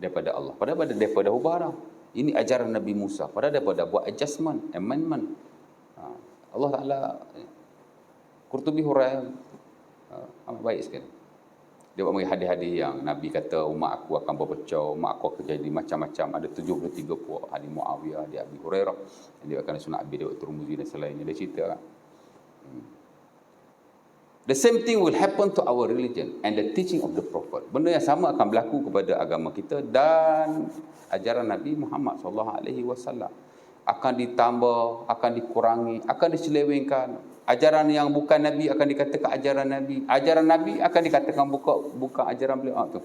daripada Allah. Padahal daripada ubah dah. Ini ajaran Nabi Musa. Padahal daripada buat adjustment, amendment. Allah Ta'ala, Qurtubi hurai amat baik sekali. Dia buat hadis-hadis yang Nabi kata umat aku akan berpecah, umat aku akan jadi macam-macam. Ada 73 puak. Hadis Muawiyah, hadis Abi Hurairah. Dia akan sunat Abi Dawud, Tirmizi dan selainnya. Dia cerita kan. The same thing will happen to our religion and the teaching of the Prophet. Benda yang sama akan berlaku kepada agama kita dan ajaran Nabi Muhammad SAW. Akan ditambah, akan dikurangi, akan diselewengkan. Ajaran yang bukan Nabi akan dikatakan ajaran Nabi. Ajaran Nabi akan dikatakan bukan ajaran beliau. Tu.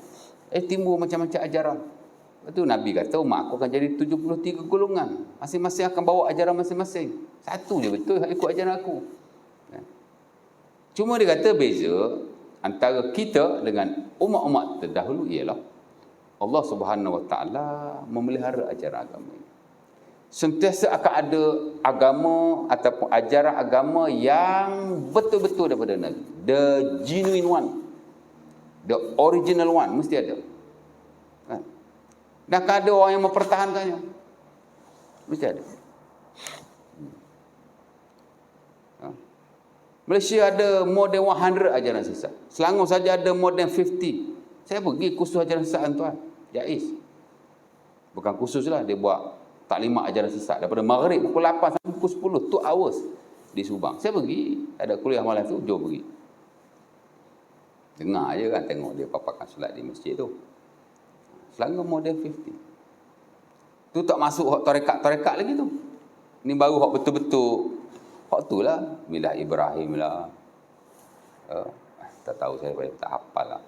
Timbul macam-macam ajaran. Lepas tu Nabi kata, umat aku akan jadi 73 golongan. Masing-masing akan bawa ajaran masing-masing. Satu je betul ikut ajaran aku. Cuma dia kata beza antara kita dengan umat-umat terdahulu ialah Allah Subhanahu Wa Taala memelihara ajaran agama ini. Sentiasa akan ada agama ataupun ajaran agama yang betul-betul daripada Nabi. The genuine one. The original one. Mesti ada. Kan? Dan akan ada orang yang mempertahankannya. Mesti ada. Malaysia ada more than 100 ajaran sesat. Selangor saja ada more than 50. Saya pergi kursus ajaran sesat tuan. Jais. Bukan kursus lah. Dia buat taklimat ajaran sesat. Daripada maghrib pukul 8 sampai pukul 10. 2 hours di Subang. Saya pergi. Ada kuliah malam tu. Jom pergi. Dengar je kan. Tengok dia paparkan solat di masjid tu. Selangor more than 50. Tu tak masuk hak tarekat-tarekat lagi tu. Ni baru hak betul-betul. Hak tu lah. Milah Ibrahim lah. Tak tahu saya, tak hafal lah.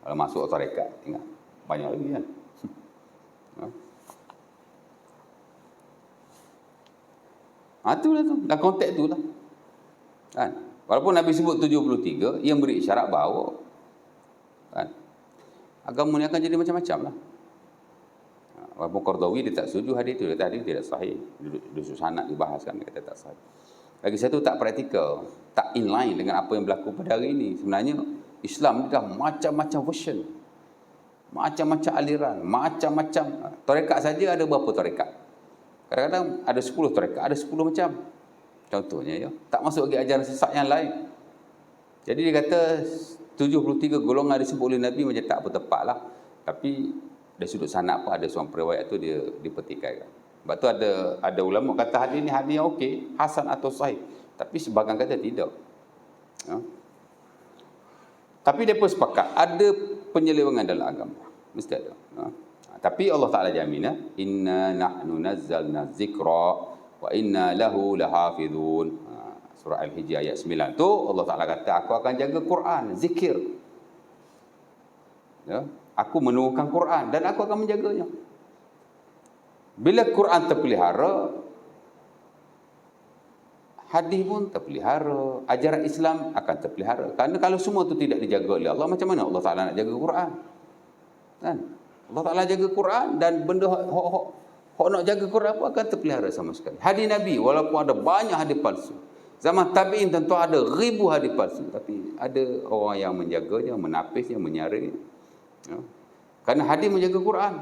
Kalau masuk tarekat, ingat. Banyak lagi kan. Itulah tu. Dalam konteks tu lah. Kan? Walaupun Nabi sebut 73, ia beri isyarat bahawa kan, agama ni akan jadi macam-macam lah. Walaupun Qardawi dia tak setuju hadis itu. Dia kata hadis tidak sahih. Duduk sanad dibahaskan. Dia kata tak sahih. Lagi satu tak praktikal. Tak inline dengan apa yang berlaku pada hari ini. Sebenarnya Islam ni dah macam-macam version. Macam-macam aliran. Macam-macam. Tarekat saja ada berapa tarekat? Kadang-kadang ada 10 tarekat. Ada 10 macam. Contohnya ya. Tak masuk lagi ajaran sesat yang lain. Jadi dia kata 73 golongan disebut oleh Nabi macam tak bertepat lah. Tapi dari sudut sanad pun ada seorang periwayat tu dia dipertikaikan. Sebab tu ada ulama kata hadis ni hadis yang okey, hasan atau sahih. Tapi sebahagian kata tidak. Ya. Tapi mereka sepakat ada penyelewengan dalam agama. Mesti ada. Ya. Tapi Allah Ta'ala jamin, inna nahnu nazzalna zikra wa inna lahu lahafizun. Surah Al-Hijr ayat 9 tu Allah Ta'ala kata aku akan jaga Quran, zikir. Ya. Aku menurunkan Quran dan aku akan menjaganya. Bila Quran terpelihara, hadis pun terpelihara, ajaran Islam akan terpelihara. Kerana kalau semua itu tidak dijaga oleh Allah, macam mana Allah Ta'ala nak jaga Quran? Kan? Allah Ta'ala jaga Quran dan benda hok nak jaga Quran pun akan terpelihara sama sekali. Hadis Nabi, walaupun ada banyak hadis palsu. Zaman tabi'in tentu ada ribu hadis palsu. Tapi ada orang yang menjaganya, menapisnya, menyaringnya. Ya. Kerana hadis menjaga Quran.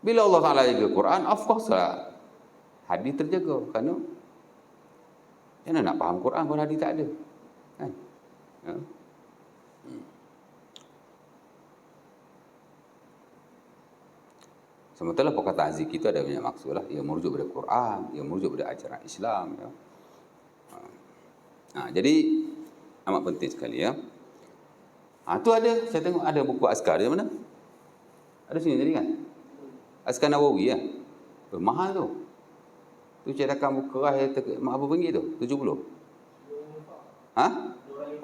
Bila Allah Ta'ala jaga Quran, of course lah hadis terjaga. Kerana mana nak faham Quran kalau hadis tak ada. Kan? Ya. Sementara perkataan zikir itu ada banyak maksud lah. Ia merujuk pada Quran, ia merujuk pada ajaran Islam. Ya. Jadi amat penting sekali ya. Tu ada, saya tengok ada buku Azkar di mana? Ada sini tadi kan? Azkar Nawawi ya. Mahal tu. Tu cetakan buku rahim berapa ringgit tu? 70. Ha?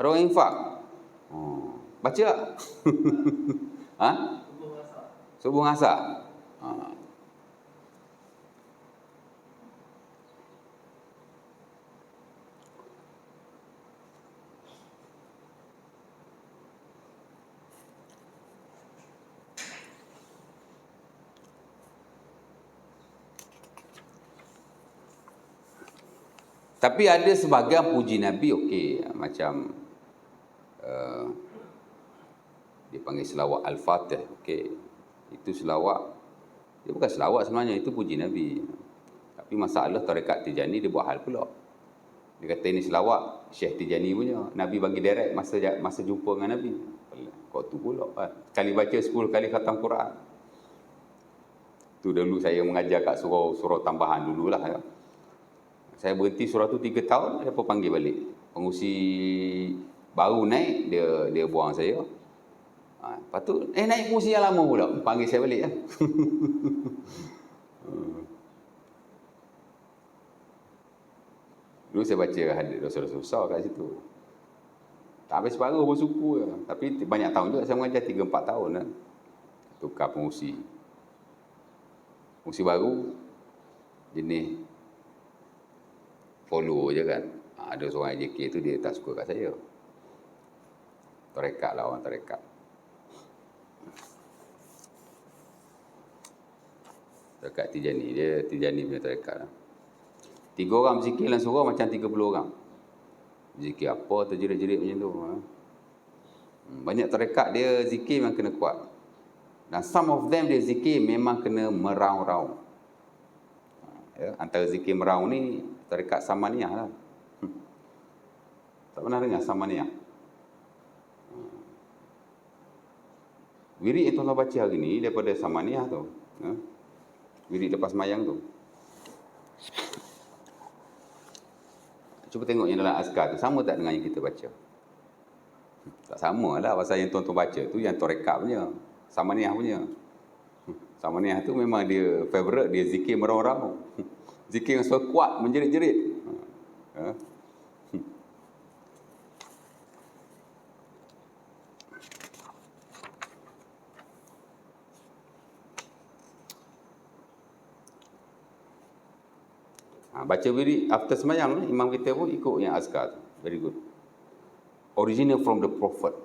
Orang infak. Baca tak? Ha? Subuh asar. Tapi ada sebahagian puji Nabi okey, macam dia panggil selawat Al-Fatih, okey. Itu selawat, dia bukan selawat sebenarnya, itu puji Nabi. Tapi masalah tarekat Tijani dia buat hal pula. Dia kata ini selawat Syekh Tijani punya. Nabi bagi direct masa jumpa dengan Nabi. Kau tu pula kan. Sekali baca 10 kali khatam Quran. Tu dulu saya mengajar kat surau tambahan dululah ya. Saya berhenti surau tu 3 tahun, dia pun panggil balik. Pengusi baru naik, dia buang saya. Lepas tu, naik pengusi yang lama pula. Panggil saya balik lah. Dulu saya baca hadis Rasulullah susah kat situ. Tak habis separuh pun suku je. Tapi banyak tahun juga saya mengajar, 3-4 tahun lah. Tukar pengusi. Pengusi baru, jenis follow je kan. Ada seorang JK tu dia tak suka kat saya. Tarekat lah, orang tarekat. Tarekat Tijani. Dia Tijani punya tarekat lah. 3 orang berzikir dalam surah macam 30 orang. Zikir apa terjerit-jerit macam tu. Banyak tarekat dia zikir memang kena kuat. Dan some of them dia zikir memang kena meraung-raung. Ya, antara zikir meraung ni tarekat Samaniyah lah. Tak pernah dengar Samaniyah? Wirid yang tuan baca hari ni daripada Samaniyah tu. Wirid lepas mayang tu. Cuba tengok yang dalam azkar tu sama tak dengan yang kita baca? Tak sama lah. Pasal yang tuan-tuan baca tu yang tarekat punya, Samaniyah punya. Samaniyah tu memang dia favourite, dia zikir meraung-raung. Zikir yang suara kuat, menjerit-jerit. Baca wirid after semayang, imam kita pun ikut yang azkar tu. Very good. Original from the Prophet.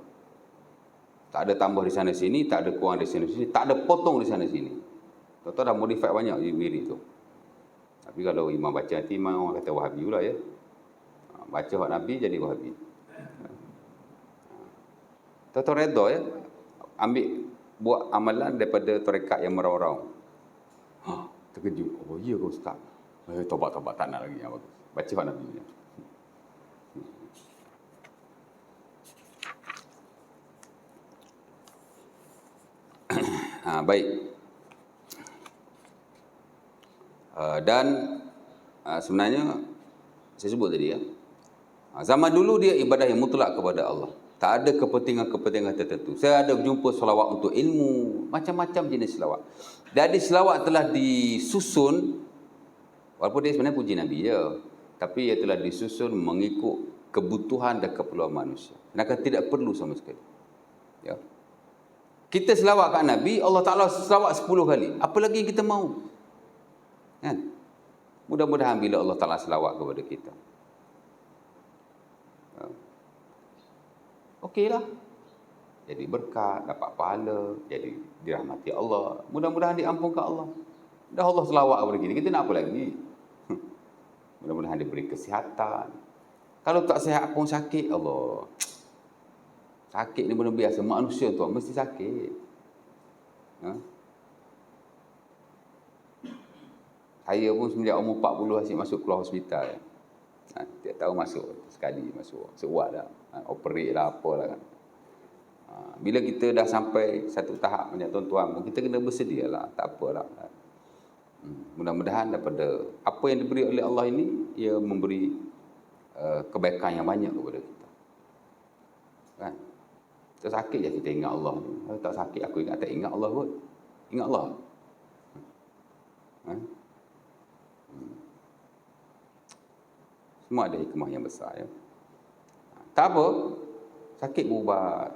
Tak ada tambah di sana sini, tak ada kurang di sana sini, tak ada potong di sana sini. Tuan-tuan dah modify banyak wirid tu. Tapi kalau imam baca nanti imam orang kata Wahabi pula ya. Baca hak Nabi jadi Wahabi. Tuan-tuan redha ya. Ambil buat amalan daripada tarekat yang meraung-raung. Terkejut. Oh iya ke Ustaz? Tobat-tobat tak nak lagi yang bagus. Baca hak Nabi punya. Baik. Dan sebenarnya saya sebut tadi ya. Zaman dulu dia ibadah yang mutlak kepada Allah. Tak ada kepentingan-kepentingan tertentu. Saya ada jumpa selawat untuk ilmu, macam-macam jenis selawat. Jadi selawat telah disusun, walaupun dia sebenarnya puji Nabi je, tapi ia telah disusun mengikut kebutuhan dan keperluan manusia. Maka tidak perlu sama sekali. Ya. Kita selawat kat Nabi, Allah Ta'ala selawat 10 kali. Apa lagi yang kita mahu? Kan? Mudah-mudahan bila Allah Ta'ala selawat kepada kita. Okeylah. Jadi berkat, dapat pahala, jadi dirahmati Allah. Mudah-mudahan diampunkan Allah. Dah Allah selawat kepada kita, kita nak apa lagi? Mudah-mudahan diberi kesihatan. Kalau tak sihat pun sakit, Allah. Sakit ni benda biasa. Manusia tu mesti sakit. Saya pun semenjak umur 40 asyik masuk keluar hospital. Tiap tahun masuk. Sekali masuk. Seuat lah. Operate lah apalah kan. Bila kita dah sampai satu tahap macam tuan-tuan, kita kena bersedia lah. Tak apalah. Mudah-mudahan daripada apa yang diberi oleh Allah ini, ia memberi kebaikan yang banyak kepada kita. Kan? Tak sakit je kita ingat Allah. Kalau tak sakit aku ingat, tak ingat Allah kot. Ingat Allah. Semua ada hikmah yang besar ya. Tak apa, sakit berubat.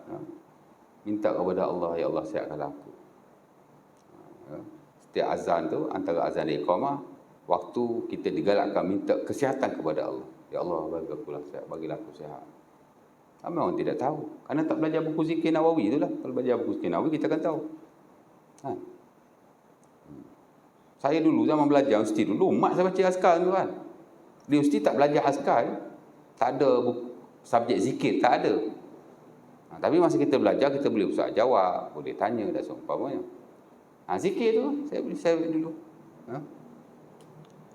Minta kepada Allah, ya Allah sihatkanlah aku. Setiap azan tu, antara azan dan iqamah, waktu kita digalakkan minta kesihatan kepada Allah. Ya Allah, bagilah aku sihat. Ramai orang tidak tahu. Kerana tak belajar buku zikir Nawawi itulah. Kalau belajar buku zikir Nawawi, kita akan tahu. Saya dulu zaman belajar universiti dulu, mak saya baca azkar tu kan. Di universiti tak belajar azkar. Tak ada subjek zikir, tak ada. Tapi masa kita belajar, kita boleh usah jawab, boleh tanya dan seumpamanya. Zikir tu, saya dulu.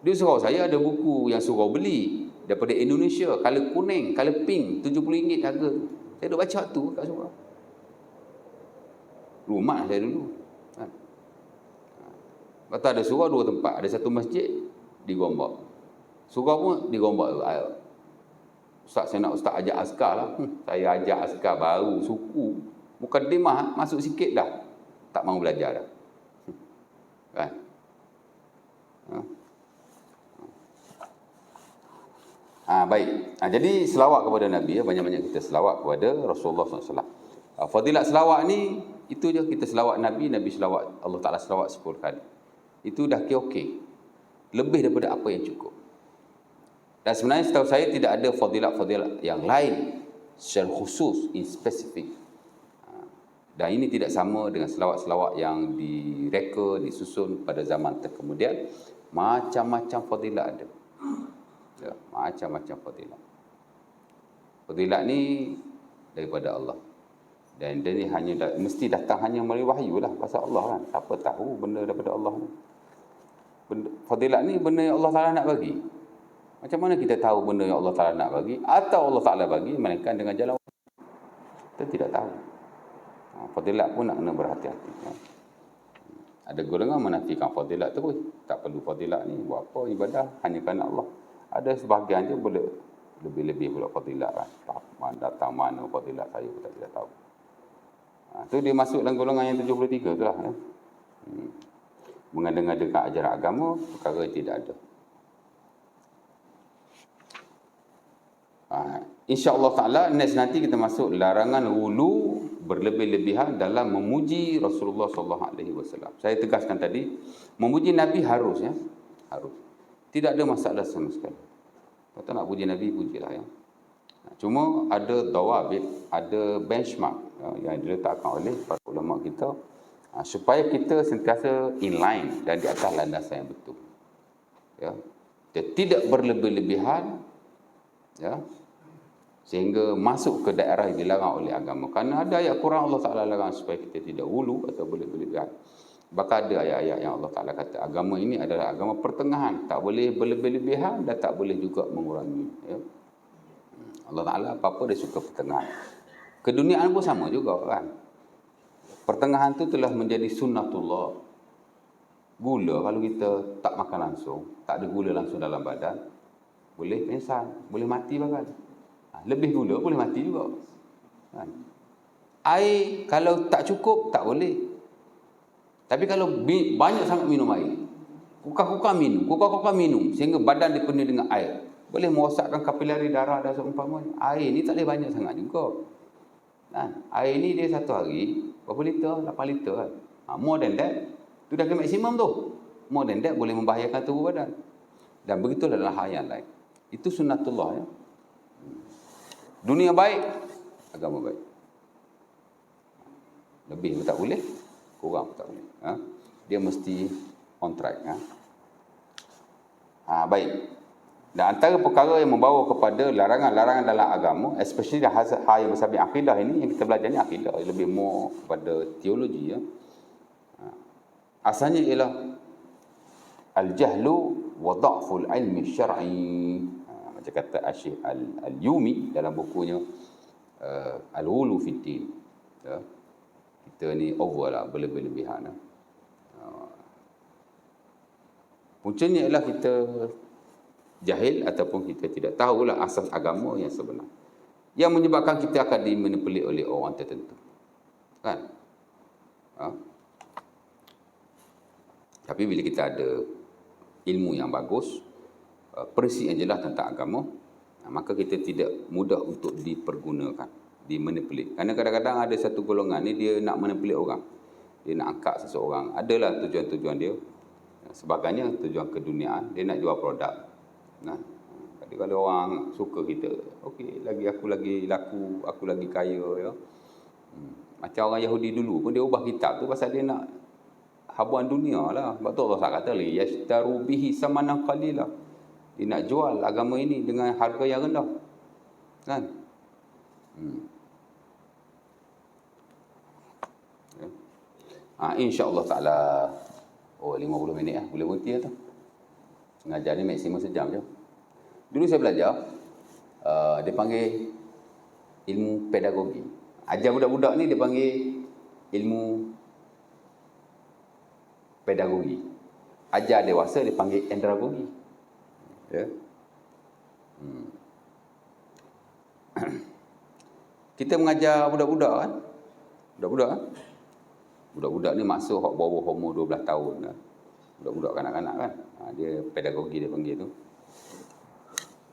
Di surau saya ada buku yang surau beli daripada Indonesia, color kuning, color pink, RM70 harga tu. Saya duk baca tu kat surau. Rumah saya dulu. Kata ada surau 2 tempat. Ada satu masjid di Gombak. Surau pun di Gombak. Ustaz, saya nak Ustaz ajak askar lah. Saya ajak askar baru suku. Mukadimah masuk sikit dah. Tak mahu belajar dah. Kan? Baik. Jadi selawat kepada Nabi, banyak-banyak kita selawat kepada Rasulullah SAW. Fadilat selawat ni, itu je kita selawat Nabi, Nabi selawat, Allah Ta'ala selawat 10 kali. Itu dah okey. Lebih daripada apa yang cukup. Dan sebenarnya setahu saya tidak ada fadilat-fadilat yang lain secara khusus, in spesifik. Dan ini tidak sama dengan selawat-selawat yang direka, disusun pada zaman terkemudian. Macam-macam fadilat ada. Ya, macam-macam fadilat. Fadilat ni daripada Allah. Dan dia ni mesti datang hanya melalui wahyu lah pasal Allah kan. Siapa tahu benda daripada Allah ni. Fadilat ni benda yang Allah Ta'ala nak bagi. Macam mana kita tahu benda yang Allah Ta'ala nak bagi atau Allah Ta'ala bagi melainkan dengan jalan wahyu? Kita tidak tahu. Fadilat pun nak kena berhati-hati. Ada golongan menafikan fadilat terus. Tak perlu fadilat ni, buat apa ibadah hanya kerana Allah. Ada sebahagian je boleh lebih-lebih pula fadilat kan. Datang mana fadilat saya pun tidak tahu. Tu dia masuk dalam golongan yang 73 tu lah. Ya. Mengada-ngadakan ajaran agama, perkara yang tidak ada. InsyaAllah ta'ala next nanti kita masuk larangan hulu berlebih-lebihan dalam memuji Rasulullah SAW. Saya tegaskan tadi, memuji Nabi harus ya. Harus. Tidak ada masalah sama sekali. Kalau nak puji Nabi, pujilah ya. Cuma ada dawabit, ada benchmark yang diletakkan oleh para ulama kita supaya kita sentiasa inline dan di atas landasan yang betul. Ya. Dia tidak berlebih-lebihan ya. Sehingga masuk ke daerah yang dilarang oleh agama. Kerana ada ayat Quran Allah Ta'ala larang supaya kita tidak hulu atau berlebihan. Bahkan ada ayat-ayat yang Allah Ta'ala kata agama ini adalah agama pertengahan. Tak boleh berlebih-lebihan dan tak boleh juga mengurangi. Ya. Allah Ta'ala apa-apa dia suka pertengahan. Keduniaan pun sama juga kan. Pertengahan tu telah menjadi sunnatullah. Gula kalau kita tak makan langsung, tak ada gula langsung dalam badan, boleh pingsan, boleh mati bahkan. Lebih gula boleh mati juga. Air kalau tak cukup tak boleh. Tapi kalau banyak sangat minum air, kukar-kukar minum sehingga badan dipenuhi dengan air, boleh merosakkan kapilari darah dan seumpamanya. Air ni tak boleh banyak sangat juga. Air ni dia satu hari berapa liter? 8 liter kan. More than that, tu dah ke maksimum tu. More than that boleh membahayakan tubuh badan. Dan begitulah dalam hal yang lain. Itu sunnatullah ya. Dunia baik, agama baik. Lebih pun tak boleh, kurang pun tak boleh. Dia mesti on track. Baik. Dan antara perkara yang membawa kepada larangan-larangan dalam agama, especially hal yang bersabit akidah ini, yang kita belajar ni akidah, lebih more pada teologi. Ya. Asalnya ialah al-jahlu wa dha'ful ilmi syar'i. Macam kata Syekh Al-Yumi dalam bukunya Al-Ghulu fi Din. Ya. Kita ni over lah, berlebih-lebihan. Puncanya ialah kita jahil ataupun kita tidak tahulah asas agama yang sebenar. Yang menyebabkan kita akan dimanipulasi oleh orang tertentu. Kan? Tapi bila kita ada ilmu yang bagus, prinsip yang jelas tentang agama, maka kita tidak mudah untuk dipergunakan, dimanipulasi. Kerana kadang-kadang ada satu golongan ni dia nak manipulasi orang. Dia nak angkat seseorang. Adalah tujuan-tujuan dia. Sebagainya tujuan keduniaan, dia nak jual produk. Jadi kalau orang suka kita, okey, aku lagi laku, aku lagi kaya ya. Macam orang Yahudi dulu pun dia ubah kitab tu pasal dia nak habuan dunia lah. Sebab tu Allah kata li yashtaru bihi samanan qalila. Dia nak jual agama ini dengan harga yang rendah. Kan? InsyaAllah ta'ala 50 minit lah. Boleh berhenti lah tu. Mengajar ni maksimum sejam je. Dulu saya belajar, dia panggil ilmu pedagogi. Ajar budak-budak ni dia panggil ilmu pedagogi. Ajar dewasa dia panggil andragogi. Ya. Kita mengajar budak-budak kan? Budak-budak ni masuk bawah umur 12 tahun kan? Budak-budak kanak-kanak kan? Dia pedagogi dia panggil tu.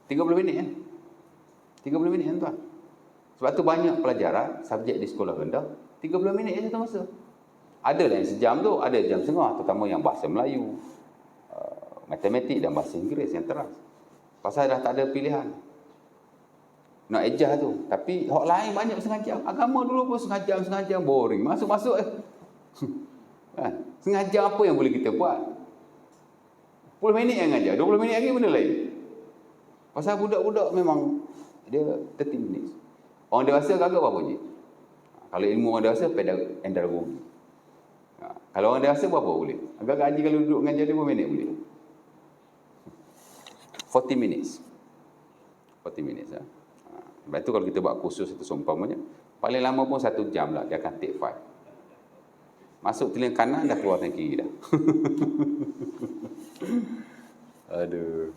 30 minit kan? 30 minit kan tuan. Sebab tu banyak pelajaran, subjek di sekolah rendah, 30 minit je satu masa. Ada lah yang sejam tu, ada jam setengah, terutama yang bahasa Melayu, matematik dan bahasa Inggeris yang teras. Pasal dah tak ada pilihan. Nak ejah tu. Tapi hak lain banyak setengah jam. Agama dulu pun setengah jam, boring. Masuk-masuk kan? Setengah jam apa yang boleh kita buat? 10 minit yang ngajar, 20 minit lagi benda lain. Pasal budak-budak memang dia 30 minit. Orang dewasa kagak berapa je? Kalau ilmu orang dewasa, pedagogi. Kalau orang dewasa berapa boleh? Agak-agak haji kalau duduk mengajar 5 minit boleh. 40 minutes. 40 minutes. Sebab tu kalau kita buat kursus itu seumpamanya, paling lama pun 1 jam lah, dia akan take 5. Masuk telinga kanan, dah keluar telinga kiri dah. Aduh.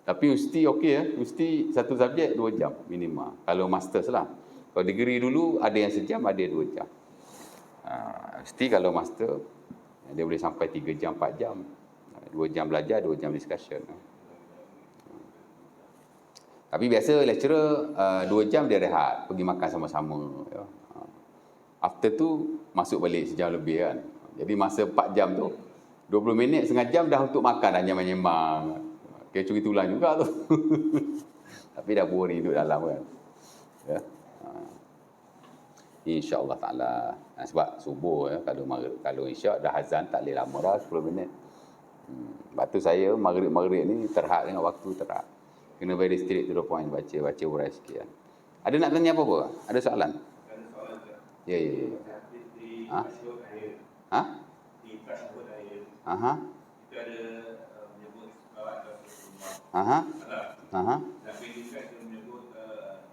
Tapi mesti okey ya, mesti satu subjek 2 jam minima. Kalau masters lah. Kalau degree dulu ada yang sejam, ada 2 jam. Mesti kalau master dia boleh sampai 3 jam, 4 jam. 2 jam belajar, 2 jam discussion. Tapi biasa lecturer 2 jam dia rehat, pergi makan sama-sama. Ya. After tu masuk balik sejam lebih kan. Jadi masa 4 jam tu 20 minit, setengah jam dah untuk makan, dah nyembang-nyembang. Kira curi tulang juga tu. Tapi dah boring duduk dalam kan. Ya. InsyaAllah ta'ala. Sebab subuh ya, kalau isyak dah azan tak boleh lama dah 10 minit. Sebab tu saya maghrib-maghrib ni terhad dengan waktu terhad. Kena very straight to the point, baca urai sikit kan. Ada nak tanya apa-apa? Ada soalan? Ada soalan je. Ya. Di tasyahud akhir. Ha? Di tasyahud akhir. Aha. Itu ada menyebut selawat ke Rasulullah. Aha. Ada. Aha. Tapi juga dia menyebut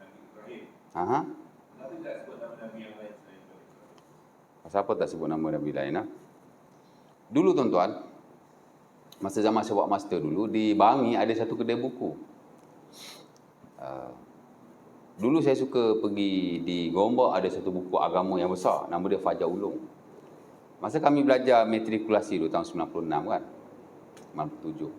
Nabi Ibrahim. Aha. Kenapa tak sebut nama Nabi yang lain selain Nabi Ibrahim? Pasal apa tak sebut nama Nabi lain? Ha? Dulu tuan-tuan, masa zaman saya buat master dulu, di Bangi ada satu kedai buku. Dulu saya suka pergi di Gombak, ada satu buku agama yang besar, nama dia Fajar Ulung. Masa kami belajar matrikulasi dulu tahun 96 kan, 97.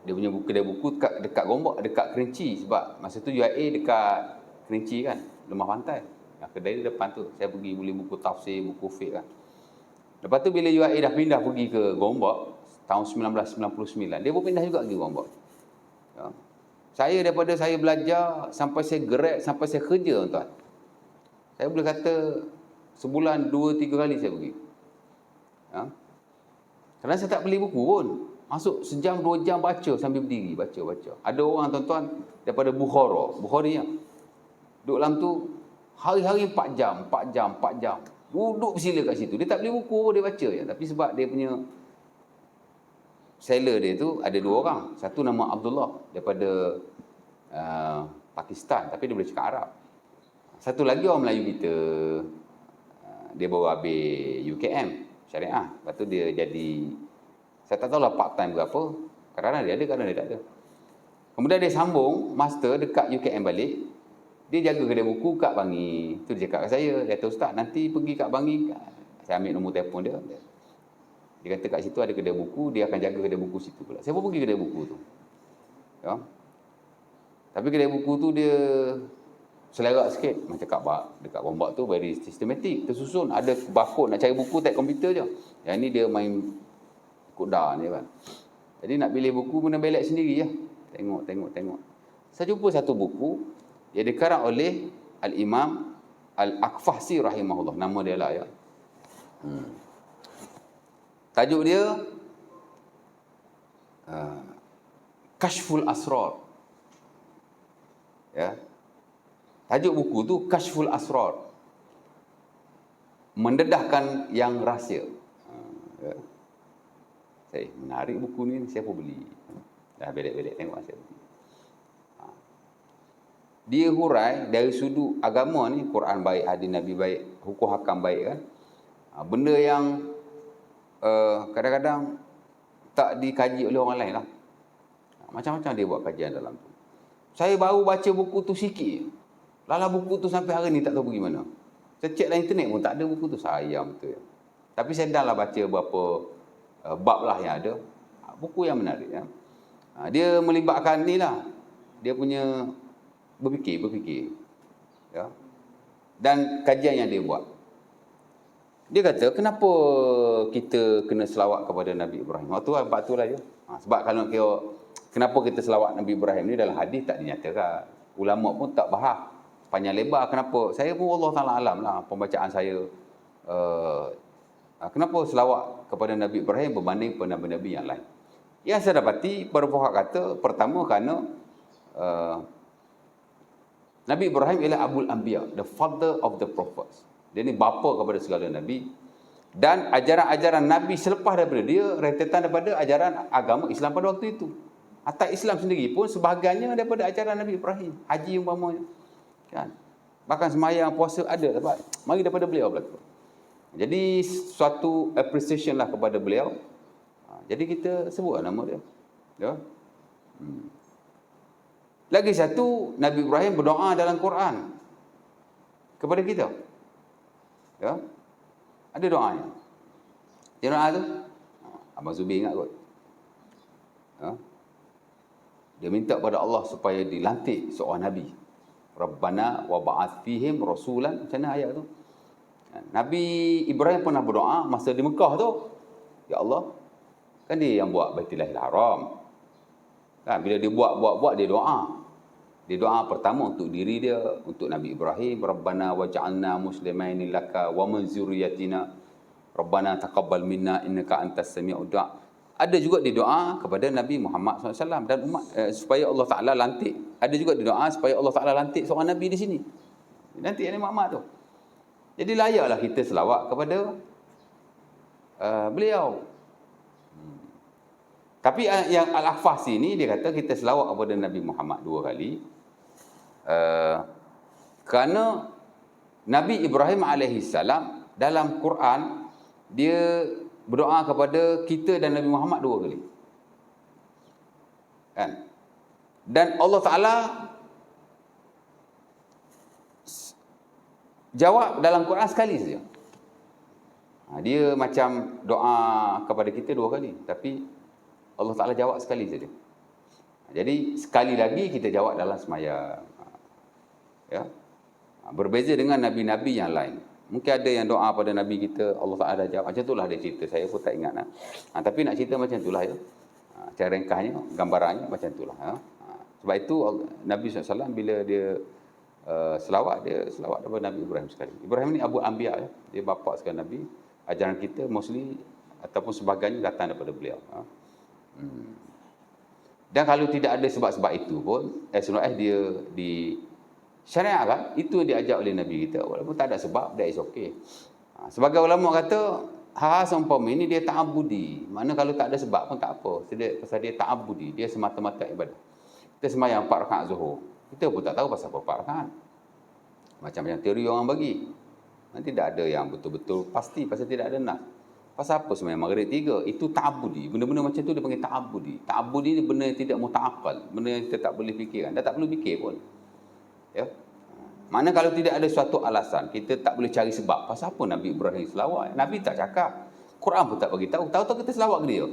Dia punya buku kedai buku dekat Gombak, dekat Kerinci, sebab masa tu UIA dekat Kerinci kan, Lemah Pantai. Kedai dia depan tu. Saya pergi beli buku tafsir, buku fiqh kan. Lepas tu bila UIA dah pindah pergi ke Gombak tahun 1999, dia pun pindah juga pergi Gombak. Ya. Daripada saya belajar sampai saya grad, sampai saya kerja tuan. Saya boleh kata sebulan 2-3 kali saya pergi. Ya. Kerana saya tak beli buku pun. Masuk sejam 2 jam baca sambil berdiri, baca. Ada orang tuan-tuan daripada Bukhari ya. Duduk dalam tu hari-hari 4 jam. Duduk bersila kat situ. Dia tak beli buku, dia baca je. Tapi sebab dia punya seller dia tu ada 2 orang. Satu nama Abdullah daripada Pakistan, tapi dia boleh cakap Arab. Satu lagi orang Melayu kita, dia baru habis UKM syariah. Lepas tu dia jadi, saya tak tahulah part time berapa. Kadang-kadang dia ada, kadang-kadang dia tak ada. Kemudian dia sambung master dekat UKM balik. Dia jaga kedai buku kat Bangi. Tu dia cakap kat saya, dia kata ustaz nanti pergi kat Bangi, saya ambil nombor telefon dia. Dia kata kat situ ada kedai buku, dia akan jaga kedai buku situ pula. Saya pun pergi kedai buku tu. Ya. Tapi kedai buku tu dia selerak sikit. Macam dekat Gombak tu very systematic, tersusun. Ada barcode nak cari buku tak komputer je. Yang ni dia main koda ni kan. Jadi nak pilih buku kena belak sendiri ya. Tengok. Saya jumpa satu buku yang dikarang oleh Al-Imam Al-Aqfahsi rahimahullah. Nama dia lah ya. Tajuk dia Kashful Asrar. Ya. Tajuk buku tu Kashful Asrar. Mendedahkan yang rahsia. Ya. Saya menarik buku ni, saya pun beli. Dah belak-belak tengok saya beli. Dia hurai dari sudut agama ni, Quran baik, hadis Nabi baik, hukum hakam baik kan. Benda yang kadang-kadang tak dikaji oleh orang lain lah. Macam-macam dia buat kajian dalam tu. Saya baru baca buku tu sikit. Lala buku tu sampai hari ni tak tahu pergi mana. Saya cek dalam internet pun tak ada buku tu. Sayang betul. Tapi saya dah lah baca beberapa bab lah yang ada. Buku yang menarik. Ya. Dia melibatkan ni lah, dia punya berfikir. Ya. Dan kajian yang dia buat. Dia kata, kenapa kita kena selawat kepada Nabi Ibrahim? Waktu lah je. Sebab kalau kira, kenapa kita selawat Nabi Ibrahim ni dalam hadis tak dinyatakan. Ulama pun tak bahas panjang lebar kenapa. Saya pun Allah Ta'ala alam lah pembacaan saya. Kenapa selawat kepada Nabi Ibrahim berbanding pada Nabi-Nabi yang lain. Yang saya dapati, para fuqaha kata, pertama kerana Nabi Ibrahim ialah Abul Anbiya, the father of the prophets. Dia ni bapa kepada segala Nabi. Dan ajaran-ajaran Nabi selepas daripada dia, rentetan daripada ajaran agama Islam pada waktu itu. Atas Islam sendiri pun sebahagiannya daripada ajaran Nabi Ibrahim. Haji umpamanya. Kan? Bahkan semayang, puasa ada. Dapat. Mari daripada beliau berlaku. Jadi suatu appreciation lah kepada beliau. Jadi kita sebut nama dia. Ya? Lagi satu, Nabi Ibrahim berdoa dalam Quran kepada kita. Ya? Ada doanya. Dia doa tu, Abang Zubi ingat kot. Ya? Dia minta pada Allah supaya dilantik seorang Nabi. Rabbana wa ba'ath fihim rasulan. Macam mana ayat tu? Nabi Ibrahim pernah berdoa masa di Mekah tu. Ya Allah, kan dia yang buat Baitillahil Haram. Kan bila dia buat dia doa. Dia doa pertama untuk diri dia, untuk Nabi Ibrahim, Rabbana waj'alna muslimaini laka wa min zurriyyatina Rabbana taqabbal minna innaka antas sami'ud du'a. Ada juga dia doa kepada Nabi Muhammad SAW dan umat supaya Allah Ta'ala lantik. Ada juga dia doa supaya Allah Ta'ala lantik seorang Nabi di sini. Nanti Nabi Muhammad tu. Jadi layaklah kita selawat kepada beliau. Tapi yang Al-Ahfasi ni dia kata kita selawat kepada Nabi Muhammad 2 kali. Kerana Nabi Ibrahim alaihissalam dalam Quran dia berdoa kepada kita dan Nabi Muhammad 2 kali. Kan? Dan Allah Ta'ala jawab dalam Quran sekali saja. Dia macam doa kepada kita 2 kali. Tapi Allah Ta'ala jawab sekali saja. Jadi sekali lagi kita jawab dalam sembahyang. Ya. Berbeza dengan Nabi-Nabi yang lain. Mungkin ada yang doa pada Nabi kita, Allah Ta'ala jawab. Macam itulah dia cerita. Saya pun tak ingat. Tapi nak cerita macam itulah ya. Cara ringkasnya, gambarannya macam itulah. Ya. Sebab itu Nabi SAW bila dia selawat kepada Nabi Ibrahim sekali. Ibrahim ni Abu Anbiya ya. Dia bapa sekali Nabi. Ajaran kita mostly ataupun sebagainya datang daripada beliau. Dan kalau tidak ada sebab-sebab itu pun as long as dia di syariat kan, itu yang diajak oleh Nabi kita. Walaupun tak ada sebab, that is okay. Sebagai ulama kata, hal-hal seumpama ini dia ta'abudi. Mana kalau tak ada sebab pun tak apa. Pasal dia ta'abudi, dia semata-mata ibadah. Kita sembahyang 4 rakaat Zuhur. Kita pun tak tahu pasal apa 4 rakaat. Macam-macam teori orang bagi. Nanti tidak ada yang betul-betul pasti pasal tidak ada nas. Pasal apa sembahyang Maghrib 3? Itu ta'abudi. Benda-benda macam tu dia panggil ta'abudi. Ta'abudi ni benda yang tidak muta'aqqal. Benda yang kita tak boleh fikirkan. Dah tak perlu fikir pun. Ya. Mana kalau tidak ada suatu alasan, kita tak boleh cari sebab. Pasal apa Nabi Ibrahim selawat? Nabi tak cakap. Quran pun tak bagi tahu. Tahu-tahu kita selawat ke dia.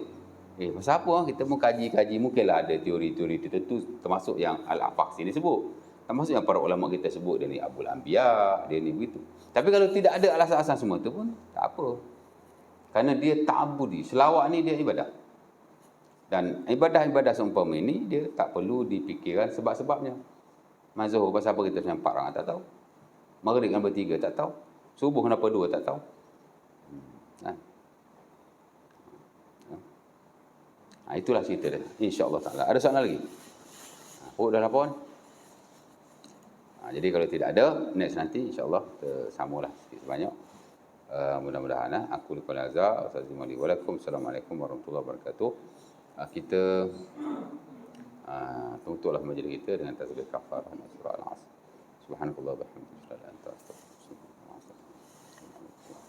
Pasal apa? Kita pun kaji-kaji. Mungkinlah ada teori-teori tertentu, termasuk yang Al-Ahfasi ni sebut. Termasuk yang para ulama kita sebut, dia ni Abul Anbiya, dia ni begitu. Tapi kalau tidak ada alasan-alasan semua tu pun, tak apa. Kerana dia ta'abudi. Selawat ni dia ibadah. Dan ibadah-ibadah seumpama ini, dia tak perlu dipikirkan sebab-sebabnya. Zuhur pasal apa kita sampai 4 rakaat tak tahu. Maghrib kenapa 3 tak tahu. Subuh kenapa 2 tak tahu. Itulah cerita dia. InsyaAllah ta'ala. Ada soalan lagi? Dah lapor. Jadi kalau tidak ada, next nanti insyaAllah kita sambunglah sikit sebanyak. Mudah-mudahan aku lupa nazar. Assalamualaikum warahmatullahi wabarakatuh. Kita tutuplah majlis kita dengan tasbih kafarah surah Al-Asr. Subhanallah wa bihamdihi.